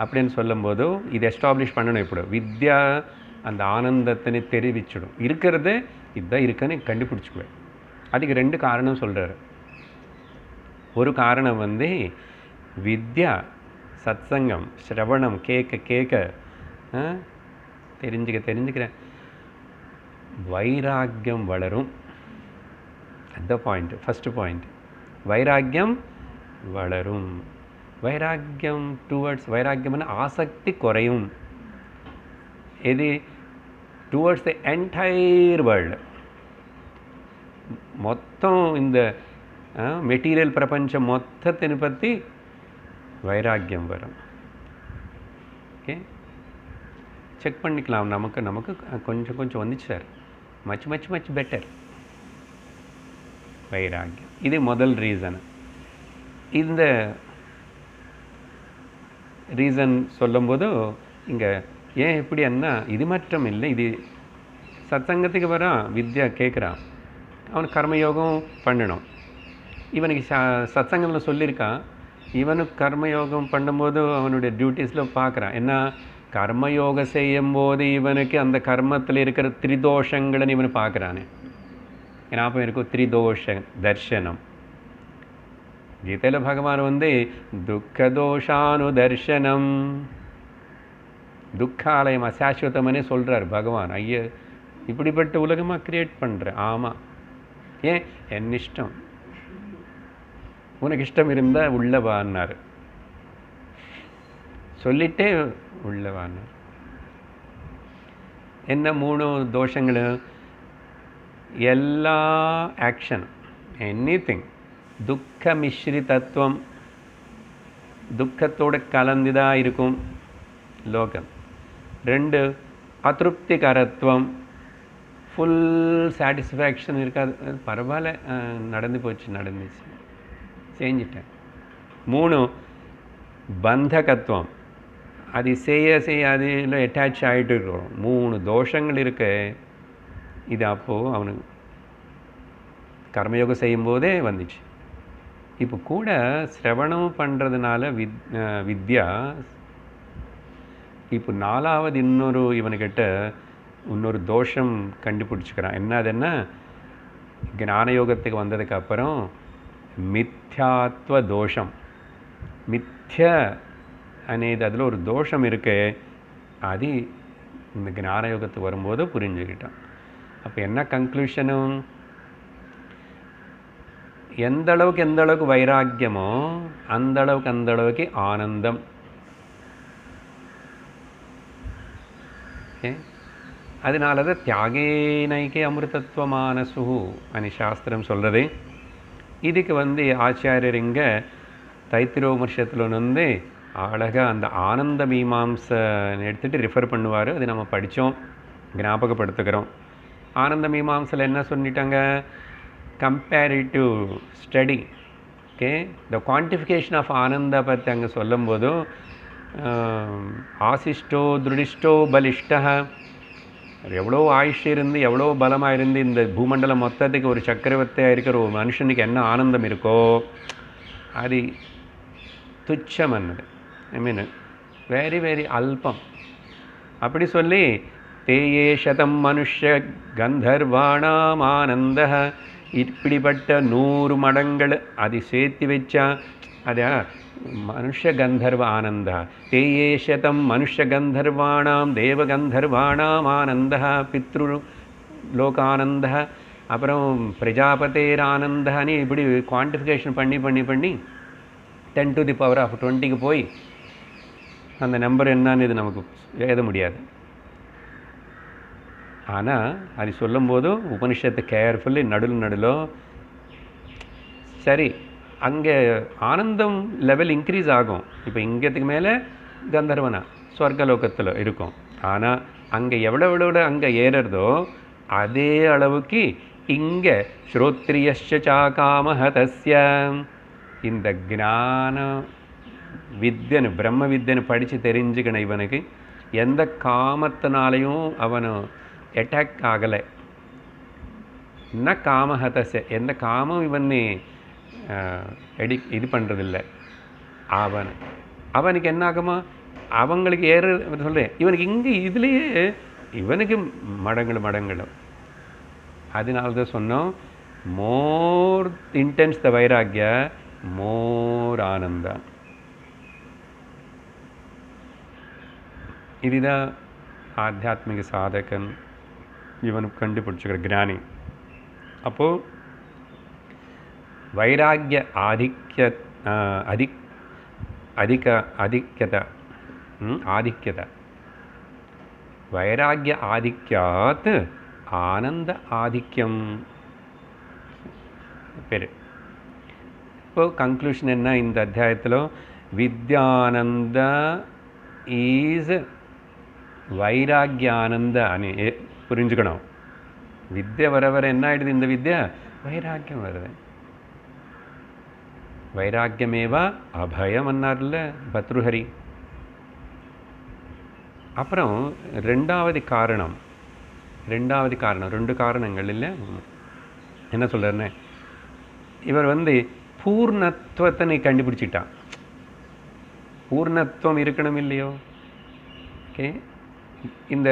அப்படின்னு சொல்லும்போதோ இது எஸ்டாப்ளிஷ் பண்ணணும். இப்படி வித்யா அந்த ஆனந்தத்தினை தெரிவிச்சிடும். இருக்கிறது இதுதான் இருக்குன்னு கண்டுபிடிச்சிக்குவேன். அதுக்கு 2 காரணம் சொல்கிறார். ஒரு காரணம் வந்து வித்யா சத்சங்கம் ஸ்ரவணம் கேட்க தெரிஞ்சுக்கிறேன் வைராக்கியம் வளரும். அந்த பாயிண்ட், ஃபஸ்ட்டு பாயிண்ட். வைராக்கியம் வளரும். வைராக்கியம் டுவர்ட்ஸ், வைராக்கியம்னா ஆசக்தி குறையும். இது டுவர்ட்ஸ் த என்டையர் வேர்ல்டு, மொத்தம் இந்த மெட்டீரியல் பிரபஞ்சம் மொத்தத்தினை பற்றி வைராக்கியம் வரும். ஓகே, செக் பண்ணிக்கலாம். நமக்கு கொஞ்சம் வந்துச்சு சார். மச் பெட்டர் வைராக்கியம். இது முதல் ரீசன். இந்த ரீசன் சொல்லும்போது இங்கே ஏன் இப்படி என்ன, இது மட்டும் இல்லை, இது சத்சங்கத்துக்கு வரான், வித்யா கேட்குறான், அவனுக்கு கர்மயோகம் பண்ணணும். இவனுக்கு சத்சங்கத்தில் சொல்லியிருக்கான், இவனுக்கு கர்மயோகம் பண்ணும்போது அவனுடைய டியூட்டிஸில் பார்க்குறான். என்ன, கர்மயோகம் செய்யும்போது இவனுக்கு அந்த கர்மத்தில் இருக்கிற திரிதோஷங்களை இவனு பார்க்குறானே. ஞாபகம் இருக்கும், திரிதோஷ தர்சனம். கீதையில் பகவான் வந்து துக்கதோஷானு தர்சனம், துக்காலயம் அசாஸ்வதமனே சொல்கிறார் பகவான். ஐயா, இப்படிப்பட்ட உலகமாக கிரியேட் பண்ணுறேன். ஆமாம், ஏன் என் இஷ்டம், உனக்கு இஷ்டம் இருந்தால் உள்ளவான்னார். சொல்லிட்டே உள்ளவான்னார். என்ன 3 தோஷங்கள்? எல்லா ஆக்ஷன், எனிதிங் துக்க மிஸ்ரிதத்துவம், துக்கத்தோடு கலந்துதான் இருக்கும் லோகம். 2 அதிருப்திகரத்துவம், ஃபுல் சாட்டிஸ்ஃபேக்ஷன் இருக்காது. பரவாயில்ல, நடந்துச்சு செஞ்சிட்டேன். 3 பந்தகத்துவம், அது செய்ய அதில் அட்டாச் ஆகிட்டு இருக்கிறோம். 3 தோஷங்கள் இருக்கு. இது அப்போது அவனுக்கு கர்மயோகம் செய்யும்போதே வந்துச்சு. இப்போ கூட சிரவணம் பண்ணுறதுனால வித்யா இப்போ 4வது இவனுக்கிட்ட இன்னொரு தோஷம் கண்டுபிடிச்சிக்கிறான். என்ன ஞானயோகத்துக்கு வந்ததுக்கப்புறம் மித்யாத்வ தோஷம். மித்ய అనేది அதில் ஒரு தோஷம் இருக்கு. அது இந்த ஞானயோகத்துக்கு வரும்போது புரிஞ்சுக்கிட்டான். அப்போ என்ன கன்க்ளூஷனும், எந்த அளவுக்கு வைராக்கியமோ அந்த அளவுக்கு ஆனந்தம். ஓகே, அதனால தான் தியாகேனைக்கே அமிர்தத்வமானசு అని சாஸ்திரம் சொல்கிறது. இதுக்கு வந்து ஆச்சாரியர் இங்கே தைத்திரோபனிஷத்தில் வந்து அழகாக அந்த ஆனந்த மீமாம்சை எடுத்துகிட்டு ரிஃபர் பண்ணுவார். அது நம்ம படித்தோம், ஞாபகப்படுத்துகிறோம். ஆனந்த மீமாம்சையில் என்ன சொல்லிட்டாங்க? Comparative study. Okay, the quantification of ஆனந்தா பற்றி அங்கே சொல்லும் போதும் ஆசிஷ்டோ திருடிஷ்டோ பலிஷ்டா, எவ்வளோ ஆயுஷ் இருந்து எவ்வளோ பலமாக இருந்து இந்த பூமண்டலம் மொத்தத்துக்கு ஒரு சக்கரவர்த்தியாக இருக்கிற ஒரு மனுஷனுக்கு என்ன ஆனந்தம் இருக்கோ அது துச்சமன்னது. ஐ மீன் வெரி வெரி அல்பம். அப்படி சொல்லி தேயே சதம் மனுஷ்ய கந்தர்வாணாம் ஆனந்த, இப்படிப்பட்ட 100 மடங்கள் அது சேர்த்து வச்சா அது மனுஷ்ய கந்தர்வ ஆனந்தா. தேயே சதம் மனுஷ்ய கந்தர்வாணாம் தேவகந்தர்வாணாம் ஆனந்த பித்ரு லோகானந்த, அப்புறம் பிரஜாபதேர் ஆனந்தான்னு இப்படி குவான்டிஃபிகேஷன் பண்ணி பண்ணி பண்ணி 10 to the power of 20க்கு போய் அந்த நம்பர் என்னன்னு இது நமக்கு எழுத முடியாது. ஆனால் அது சொல்லும்போது உபனிஷத்து கேர்ஃபுல்லி நடுவில் சரி அங்கே ஆனந்தம் லெவல் இன்க்ரீஸ் ஆகும். இப்போ இங்கத்துக்கு மேலே கந்தர்வனா ஸ்வர்கலோகத்தில் இருக்கும். ஆனால் அங்கே எவ்வளோ அங்கே ஏறுறதோ அதே அளவுக்கு இங்கே ஸ்ரோத்ரியஸ்சா காமஹதஸ்ய, இந்த ஞான வித்யன்னு பிரம்ம வித்யன்னு படித்து தெரிஞ்சுக்கணும். இவனுக்கு எந்த காமத்தினாலையும் அவனு அட்டாக் ஆகலை. என்ன காமஹதஸ்ய, எந்த காமம் இவனை இது பண்ணுறதில்லை. அவனுக்கு என்ன ஆகுமா, அவங்களுக்கு சொல்கிறேன் இவனுக்கு இங்கே இதுலேயே இவனுக்கு மடங்களும். அதனால்தான் சொன்னோம் மோர் இன்டென்ஸ் த வைராக்கிய மோர் ஆனந்தா. இதுதான் ஆத்தியாத்மிக சாதகன் இவனுக்கு கண்டுபிடிச்சிக்கிற ஞானி. அப்போது வைராக்கிய ஆதிக்யத வைராக்கிய ஆதிக்யாத் ஆனந்த ஆதிக்கம் பேர். இப்போ கன்க்ளூஷன் என்ன இந்த அத்தியாயத்தில்? வித்யானந்த ఈజ్ వైరాగ్యానంద అని புரிஞ்சுக்கணும். வித்யை வர என்ன ஆயிடுது? இந்த வித்யா வைராக்கியம் வருது. வைராக்கியமேவா அபயம் அன்னார்ல பத்ருஹரி. அப்புறம் ரெண்டாவது காரணம் 2 காரணங்கள் இல்லை என்ன சொல்கிறேன்னு, இவர் பூர்ணத்துவத்தை நீ கண்டுபிடிச்சிட்டான். பூர்ணத்துவம் இருக்கணும் இல்லையோ? ஓகே, இந்த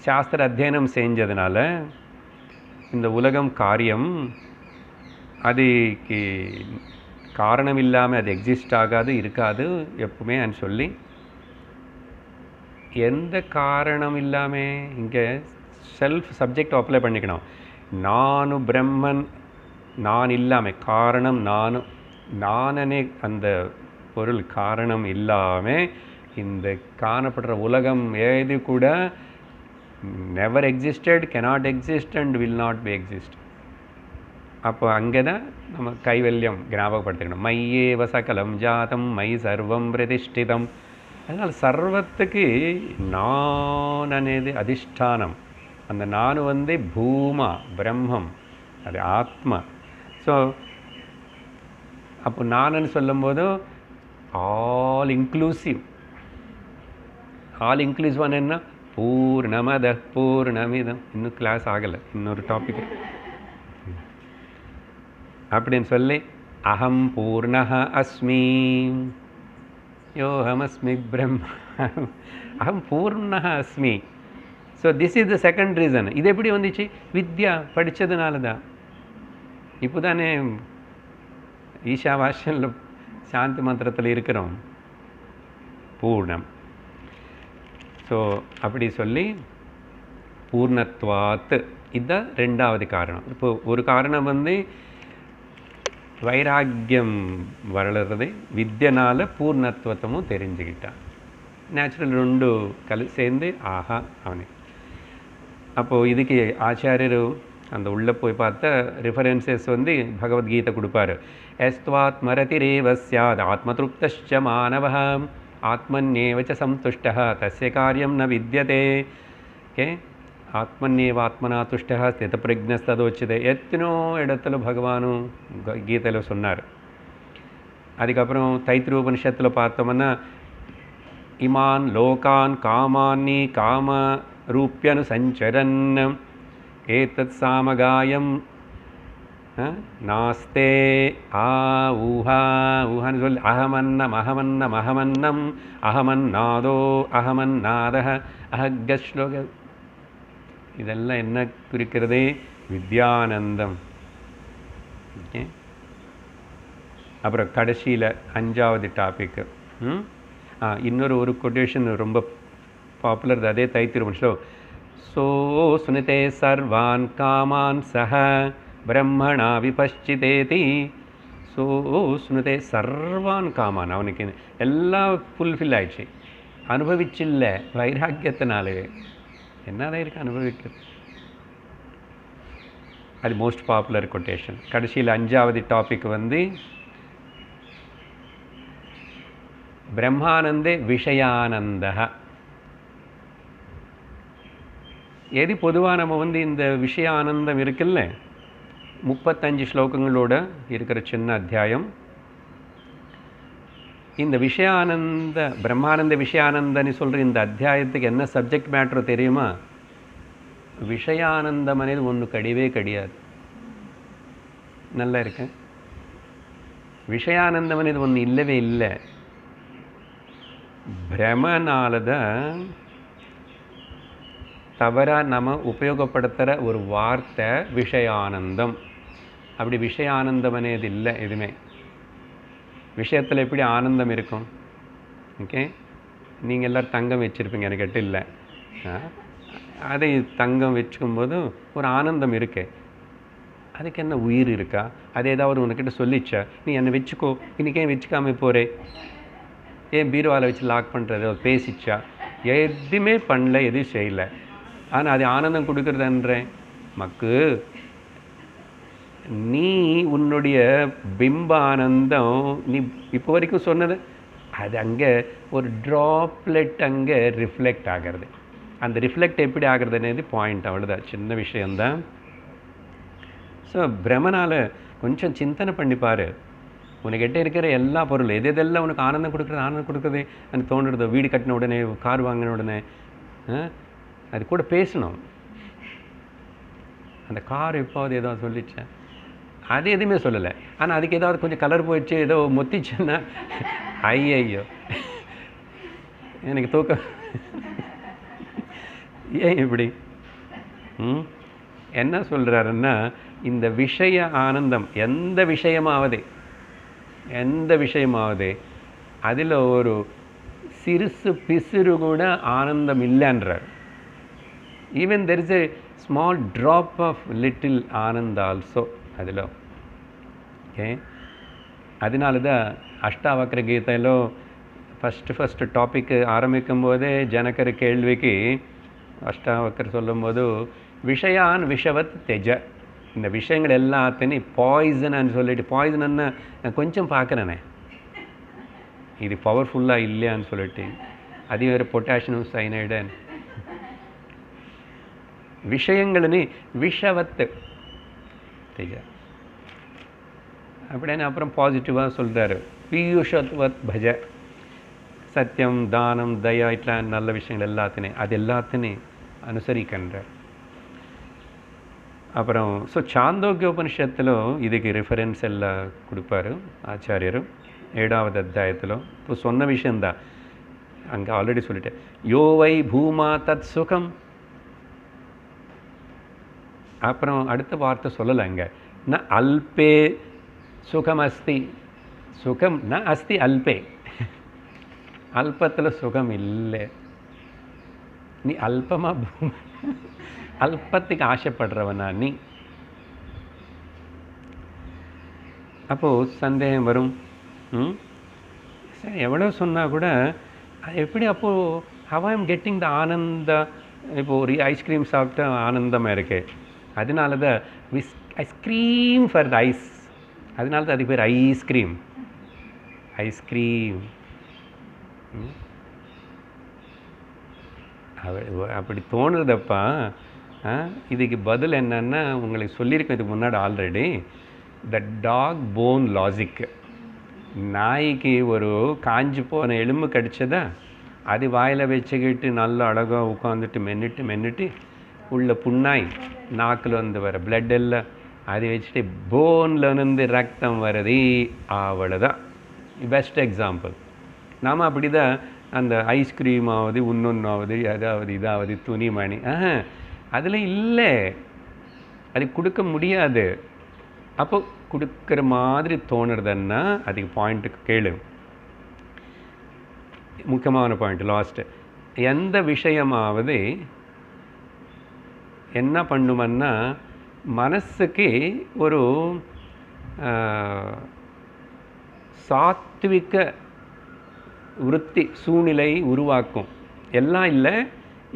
சாஸ்திர அத்தியனம் செஞ்சதுனால இந்த உலகம் காரியம், அதுக்கு காரணம் இல்லாமல் அது எக்ஸிஸ்ட் ஆகாது, இருக்காது எப்பவுமே சொல்லி எந்த காரணம் இல்லாமல் இங்கே செல்ஃப் சப்ஜெக்ட் அப்ளை பண்ணிக்கணும். நானு பிரம்மன், நான் இல்லாமல் காரணம் நானே அந்த பொருள் காரணம் இல்லாமல் இந்த காணப்படுற உலகம் ஏது கூட never existed, cannot exist and will not be exist. அப்போ அங்கே தான் நம்ம கைவல்யம் ஞாபகப்படுத்திக்கணும். மையேவ சகலம் ஜாதம் மை சர்வம் பிரதிஷ்டிதம். அதனால் சர்வத்துக்கு நான் అనేది அதிஷ்டானம். அந்த நான் பூமா பிரம்மம், அது ஆத்மா. ஸோ அப்போ நானுன்னு சொல்லும்போது ஆல் இன்க்ளூசிவ். ஆல் இன்க்ளூசிவ் என்ன? பூர்ணமத பூர்ணமிதம். இன்னும் கிளாஸ் ஆகலை, இன்னொரு டாபிக் அப்படின்னு சொல்லி அகம் பூர்ணஹ அஸ்மி யோஹமஸ்மி பிரம்ம அகம் பூர்ணஹ அஸ்மி. So this is the second reason. இது எப்படி வந்துச்சு? வித்யா படித்ததுனால தான். இப்போ தானே ஈஷாவாஸ்யனில் சாந்தி மந்திரத்தில் இருக்கிறோம் பூர்ணம். ஸோ அப்படி சொல்லி பூர்ணத்வாத், இதுதான் ரெண்டாவது காரணம். இப்போ ஒரு காரணம் வைராக்கியம் வளர்றது, வித்யனால் பூர்ணத்துவத்தமும் தெரிஞ்சுக்கிட்டான். நேச்சுரல் 2 சேர்ந்து ஆஹா அவனே. அப்போது இதுக்கு ஆச்சாரியர் அந்த உள்ளே போய் பார்த்தா ரெஃபரன்சஸ் பகவத்கீதை கொடுப்பார். எஸ்த்வாத்மரதிரேவ ஸ்யாத் ஆத்மத்ருப்தஸ்ச மானவः ஆத்மன்யேவ ச சந்துஷ்டः தஸ்ய காரியம் ந வித்யதே. ஓகே, ஆத்மன்யேவாத்மனா துஷ்டः ஸ்திதப்பிரஜ்ஞஸ்ததோச்சிதே எத்தனோ இடத்துல பகவானும் கீதையில் சொன்னார். அதுக்கப்புறம் தைத்திரியோபனிஷத்தில் பார்த்தோம்னா இமான் லோகான் காமான்னி காம ரூப்யனு சஞ்சரன் ஏதத் சாமகாயம் நாஸ்தே ஆ ஊஹா ஊஹான்னு சொல்லி அகமன்னம் அகமன்னம் அகமன்னம் அகமன்னாதோ அகமன்னாதः அஹக்கஸ்லோக இதெல்லாம் என்ன குறிக்கிறது? வித்யானந்தம். ஓகே. அப்புறம் கடைசியில் 5வது டாபிக்கு இன்னொரு கொட்டேஷன் ரொம்ப பாப்புலர், அதே தைத்திருவம்சம். சோ சுனிதே சர்வான் காமான் சஹ பிரம்மணா விபஷ்சிதேதி. ஸோ சுனிதே சர்வான் காமான், அவனுக்கு எல்லாம் ஃபுல்ஃபில் ஆயிடுச்சு, அனுபவிச்சில்ல வைராக்கியத்தினாலே. என்னதான் இருக்குது அனுபவிக்கிறது? அது மோஸ்ட் பாப்புலர் கொட்டேஷன். கடைசியில் 5வது டாபிக் வந்து பிரம்மானந்தே விஷயானந்த. எது பொதுவாக நம்ம வந்து இந்த விஷய ஆனந்தம் இருக்குல்ல, 35 ஸ்லோகங்களோட இருக்கிற சின்ன அத்தியாயம். இந்த விஷயானந்த பிரம்மானந்த விஷயானந்தன்னு சொல்கிற இந்த அத்தியாயத்துக்கு என்ன சப்ஜெக்ட் மேட்ரு தெரியுமா? விஷயானந்தம் అనేది ஒன்று கிடையவே கிடையாது. நல்லா இருக்கு. விஷயானந்தம் అనేది ஒன்று இல்லவே இல்லை. பிரமனால தான் தவறாக நம்ம உபயோகப்படுத்துகிற ஒரு வார்த்தை விஷயானந்தம். அப்படி விஷயானந்தம் అనేది இல்லை எதுவுமே. விஷயத்தில் எப்படி ஆனந்தம் இருக்கும்? ஓகே, நீங்கள் எல்லோரும் தங்கம் வச்சுருப்பீங்க, எனக்கு எட்டு இல்லை. அதை தங்கம் வச்சுக்கும்போது ஒரு ஆனந்தம் இருக்கு. அதுக்கு என்ன உயிர் இருக்கா? அது ஏதாவது உனக்கிட்ட சொல்லிச்சா? நீ என்னை வச்சுக்கோ, இன்றைக்கே வச்சுக்காமல் போகிறே, ஏன் பீரோவால் வச்சு லாக் பண்ணுறது, பேசிச்சா? எதுவுமே பண்ணல, எதுவும் செய்யலை. ஆனால் அது ஆனந்தம் கொடுக்குறதுன்றேன் மக்கு. நீ உன்னுடைய பிம்ப ஆனந்தம் நீ இப்போ வரைக்கும் சொன்னது அது அங்கே ஒரு ட்ராப்லெட் அங்கே ரிஃப்ளெக்ட் ஆகிறது. அந்த ரிஃப்ளெக்ட் எப்படி ஆகிறதுனது பாயிண்ட், அவ்வளோதான், சின்ன விஷயந்தான். ஸோ பிரமனால் கொஞ்சம் சிந்தனை பண்ணிப்பார். உனக்கிட்ட இருக்கிற எல்லா பொருளும் எது எதெல்லாம் உனக்கு ஆனந்தம் கொடுக்குறது எனக்கு தோன்றுறதோ, வீடு கட்டின உடனே, கார் வாங்கின உடனே, அது கூட பேசணும். அந்த கார் எப்போது ஏதோ சொல்லிச்சேன், அது எதுவுமே சொல்லலை. ஆனால் அதுக்கு ஏதாவது கொஞ்சம் கலர் போயிடுச்சு, ஏதோ மொத்திச்சுன்னா ஐயோ எனக்கு தூக்கம். ஏன் இப்படி? என்ன சொல்கிறாருன்னா, இந்த விஷய ஆனந்தம் எந்த விஷயமாவது அதில் ஒரு சிறுசு பிசுறு கூட ஆனந்தம் இல்லைன்றார். Even there is a small drop of little ஆனந்த் ஆல்சோ அதில். ஓகே, அதனால தான் அஷ்டாவக்ர கீதையிலோ ஃபஸ்ட்டு டாபிக் ஆரம்பிக்கும் போதே ஜனகர் கேள்விக்கு அஷ்டாவக்கர் சொல்லும்போது விஷயான் விஷவத் தெஜ, இந்த விஷயங்கள் எல்லாத்தையும் பாய்சன்னு சொல்லிட்டு, பாய்சன்னு நான் கொஞ்சம் பார்க்குறேனே, இது பவர்ஃபுல்லாக இல்லையான்னு சொல்லிட்டு, அது வேறு பொட்டாசியம் சைனைடு விஷயங்கள்னு விஷவத்து தெஜ அப்படின்னு. அப்புறம் பாசிட்டிவாக சொல்கிறாரு, பீயூஷத்வத் பஜ, சத்தியம் தானம் தயா இட்லா நல்ல விஷயங்கள் எல்லாத்தையும் அது எல்லாத்தையும் அனுசரிக்கின்றார். அப்புறம் ஸோ சாந்தோக்கியோபனிஷத்தில் இதுக்கு ரெஃபரன்ஸ் எல்லாம் கொடுப்பாரு ஆச்சாரியர் 7வது அத்தியாயத்தில். இப்போ சொன்ன விஷயந்தான் அங்கே ஆல்ரெடி சொல்லிட்டேன். யோ வை பூமா தத் சுகம். அப்புறம் அடுத்த வார்த்தை சொல்லலை அங்கே, ந அல்பே சுகம் அஸ்தி, சுகம் ந அஸ்தி அல்பே, அல்பத்தில் சுகம் இல்லை. நீ அல்பமாக அல்பத்துக்கு ஆசைப்படுறவனா நீ? அப்போது சந்தேகம் வரும். சரி, எவ்வளோ சொன்னால் கூட எப்படி அப்போது how I am getting the ஆனந்த? இப்போது ஒரு ஐஸ்கிரீம் சாப்பிட்டா ஆனந்தமாக இருக்கு, அதனால தான் ஐஸ்கிரீம் ஃபார் த ஐஸ், அதனால தான் அதுக்கு பேர் ஐஸ்கிரீம். அப்படி தோணுறதப்பா. இதுக்கு பதில் என்னன்னா உங்களுக்கு சொல்லியிருக்கேன் இதுக்கு முன்னாடி ஆல்ரெடி. த டாக் போன் லாஜிக். நாய்க்கு ஒரு காஞ்சி போன எலும்பு கடிச்சதா, அது வாயில் வச்சுக்கிட்டு நல்லா அழகாக உட்காந்துட்டு மென்னுட்டு உள்ள புண்ணாய் நாக்கில் வந்து வர பிளட் எல்லாம் அதை வச்சுட்டு போனில் இருந்து ரத்தம் வருது, அவ்வளோதான். Best example. நாம் அப்படி தான் அந்த ஐஸ்கிரீம் ஆகுது, இன்னொன்றாவது, அதாவது இதாவது துணிமணி, அதில் இல்லை, அது கொடுக்க முடியாது. அப்போ கொடுக்குற மாதிரி தோணுறதுன்னா அதுக்கு பாயிண்ட்டுக்கு கேளு. முக்கியமான பாயிண்ட் லாஸ்ட்டு. எந்த விஷயமாவது என்ன பண்ணுமன்னா மனசுக்கு ஒரு சாத்விக விருத்தி சூழ்நிலை உருவாக்கும். எல்லாம் இல்லை,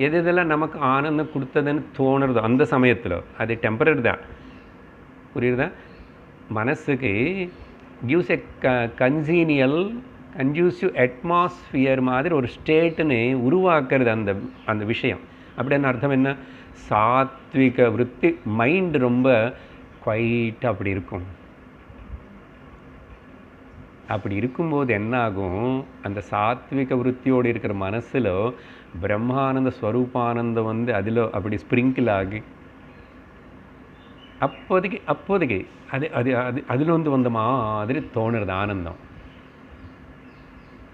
எது இதெல்லாம் நமக்கு ஆனந்தம் கொடுத்ததுன்னு தோணுறதோ அந்த சமயத்தில் அது டெம்பரரி தான். புரியுறதா? மனசுக்கு கிவ்ஸ் எ கன்ஜூசிவ் அட்மாஸ்பியர் மாதிரி ஒரு ஸ்டேட்டுன்னு உருவாக்குறது அந்த அந்த விஷயம். அப்படின்னு அர்த்தம் என்ன? சாத்விக விருத்தி மைண்ட் ரொம்ப குவைட்டாக அப்படி இருக்கும். அப்படி இருக்கும்போது என்ன ஆகும், அந்த சாத்விக விருத்தியோடு இருக்கிற மனசில் பிரம்மானந்த ஸ்வரூபானந்தம் வந்து அதில் அப்படி ஸ்ப்ரிங்கிள் ஆகி அப்போதைக்கு அது அது அது அதில் வந்த மாதிரி தோணுறது ஆனந்தம்.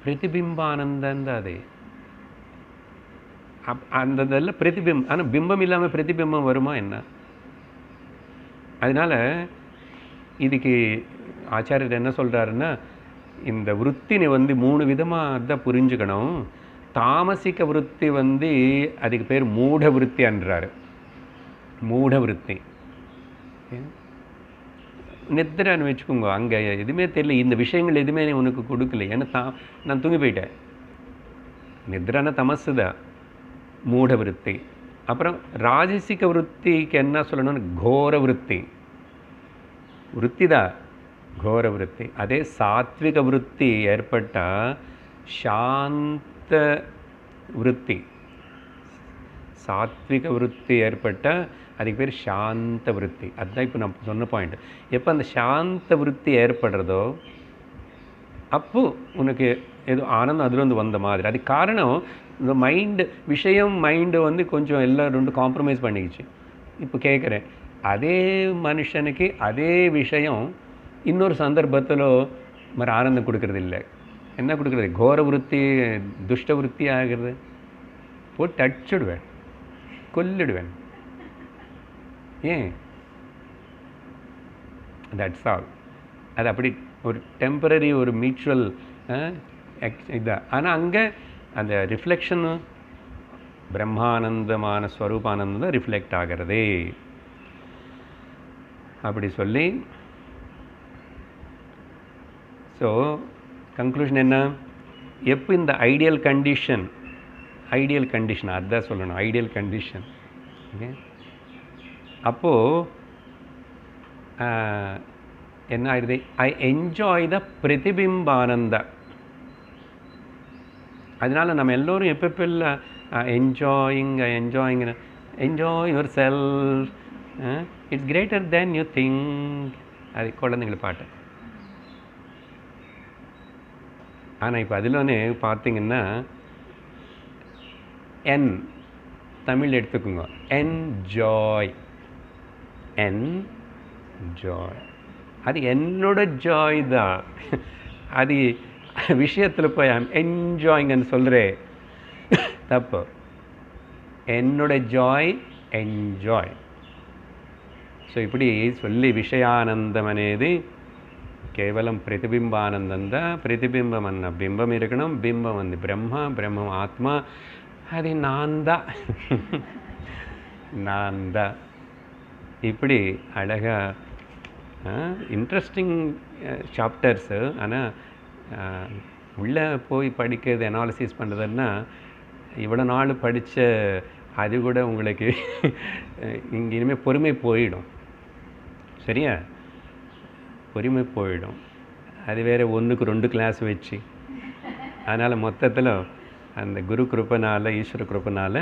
பிரதிபிம்பானந்தம் தான் அது. அந்த இதெல்லாம் பிரதிபிம்பம். ஆனால் பிம்பம் இல்லாமல் பிரதிபிம்பம் வருமா என்ன? அதனால் இதுக்கு ஆச்சாரியர் என்ன சொல்கிறாருன்னா, இந்த விருத்தினை வந்து 3 விதமாக தான் புரிஞ்சுக்கணும். தாமசிக்க விருத்தி வந்து அதுக்கு பேர் மூட விருத்தி என்றார். மூட விருத்தி நித்திரான்னு வச்சுக்கோங்க. அங்கே எதுவுமே தெரியல, இந்த விஷயங்கள் எதுவுமே உனக்கு கொடுக்கல, ஏன்னா நான் தூங்கி போயிட்டேன். நித்திரான தமசு தான் மூட விருத்தி. அப்புறம் ராஜசிக விருத்திக்கு என்ன சொல்லணும்னு கோர விருத்தி. விருத்தி தான் கோர விருத்தி. அதே சாத்விக விருத்தி ஏற்பட்டால் சாந்த விருத்தி. சாத்விக விருத்தி ஏற்பட்டால் அதுக்கு பேர் சாந்த விருத்தி. அதுதான் இப்போ நான் சொன்ன பாயிண்ட். எப்போ அந்த சாந்த விருத்தி ஏற்படுறதோ அப்போ உனக்கு ஏதோ ஆனந்தம் அதுலேருந்து வந்த மாதிரி. அது காரணம் இந்த மைண்டு வந்து கொஞ்சம் எல்லாம் ரெண்டு காம்ப்ரமைஸ் பண்ணிக்கிச்சு. இப்போ கேட்குறேன், அதே மனுஷனுக்கு அதே விஷயம் இன்னொரு சந்தர்ப்பத்தில் மாதிரி ஆனந்தம் கொடுக்கறது இல்லை. என்ன கொடுக்குறது? கோர விருத்தி துஷ்ட விருத்தி ஆகிறது. போட்டு அடிச்சுடுவேன், கொல்லிடுவேன். ஏன்? That's all. அது அப்படி ஒரு டெம்பரரி ஒரு மியூச்சுவல் இதுதான். ஆனால் அங்கே அந்த ரிஃப்ளெக்ஷனு பிரம்மானந்தமான ஸ்வரூபானந்தம் தான் ரிஃப்ளெக்ட் ஆகிறதே. அப்படி சொல்லி ஸோ கன்க்ளூஷன் என்ன? எப்போ இந்த ஐடியல் கண்டிஷன் அதுதான் சொல்லணும், ஐடியல் கண்டிஷன். ஓகே, அப்போது என்ன ஆயிடுது? ஐ என்ஜாய் த பிரதிபிம்பானந்த. அதனால் நம்ம எல்லோரும் எப்போ enjoy yourself, it's greater than you think. அது குழந்தைங்களை பாட்டு. ஆனால் இப்போ அதில் பார்த்தீங்கன்னா தமிழ் எடுத்துக்கோங்க, என்ஜாய். அது என்னோட ஜாய் தான். அது விஷயத்தில் போய் ஐம் என்ஜாய்ங்கன்னு சொல்கிறேன், தப்பு. என்னோட ஜாய் என்ஜாய். ஸோ இப்படி சொல்லி விஷயானந்தம் అనేది కేవలం ప్రతిబింబానందం தான். பிரதிபிம்பம் அన్న பிம்பம் இருக்கணும், பிம்பம் வந்து பிரம்மா, பிரம்மம் ஆத்மா, அது நான் தான். இப்படி அழகாக இன்ட்ரெஸ்டிங் சாப்டர்ஸு. ஆனால் உள்ளே போய் படிக்கிறது, அனாலிசிஸ் பண்ணுறதுன்னா இவ்வளோ நாள் படித்த அது கூட உங்களுக்கு இங்கே இனிமேல் பொறுமை போயிடும். சரியா? பொறுமை போயிடும். அது வேறு 1க்கு 2 கிளாஸ் வச்சு. அதனால் மொத்தத்தில் அந்த குரு கிருப்பனால், ஈஸ்வர கிருப்பனால்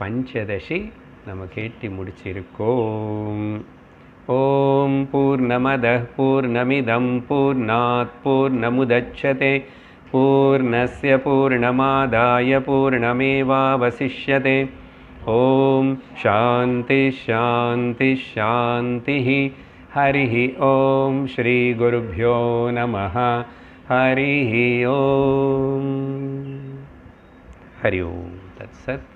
பஞ்சதசி நம்ம கேட்டு முடிச்சிருக்கோம். ஓம் பூர்ணமதः பூர்ணமிதம் பூர்ணாத் பூர்ணமுதச்யதே பூர்ணஸ்ய பூர்ணமாதாய பூர்ணமேவாவசிஷ்யதே. ஓம் சாந்தி சாந்தி சாந்திः. हरिः ओम श्री गुरुभ्यो नमः. हरिः ओम. हरि ओम तत्सत्.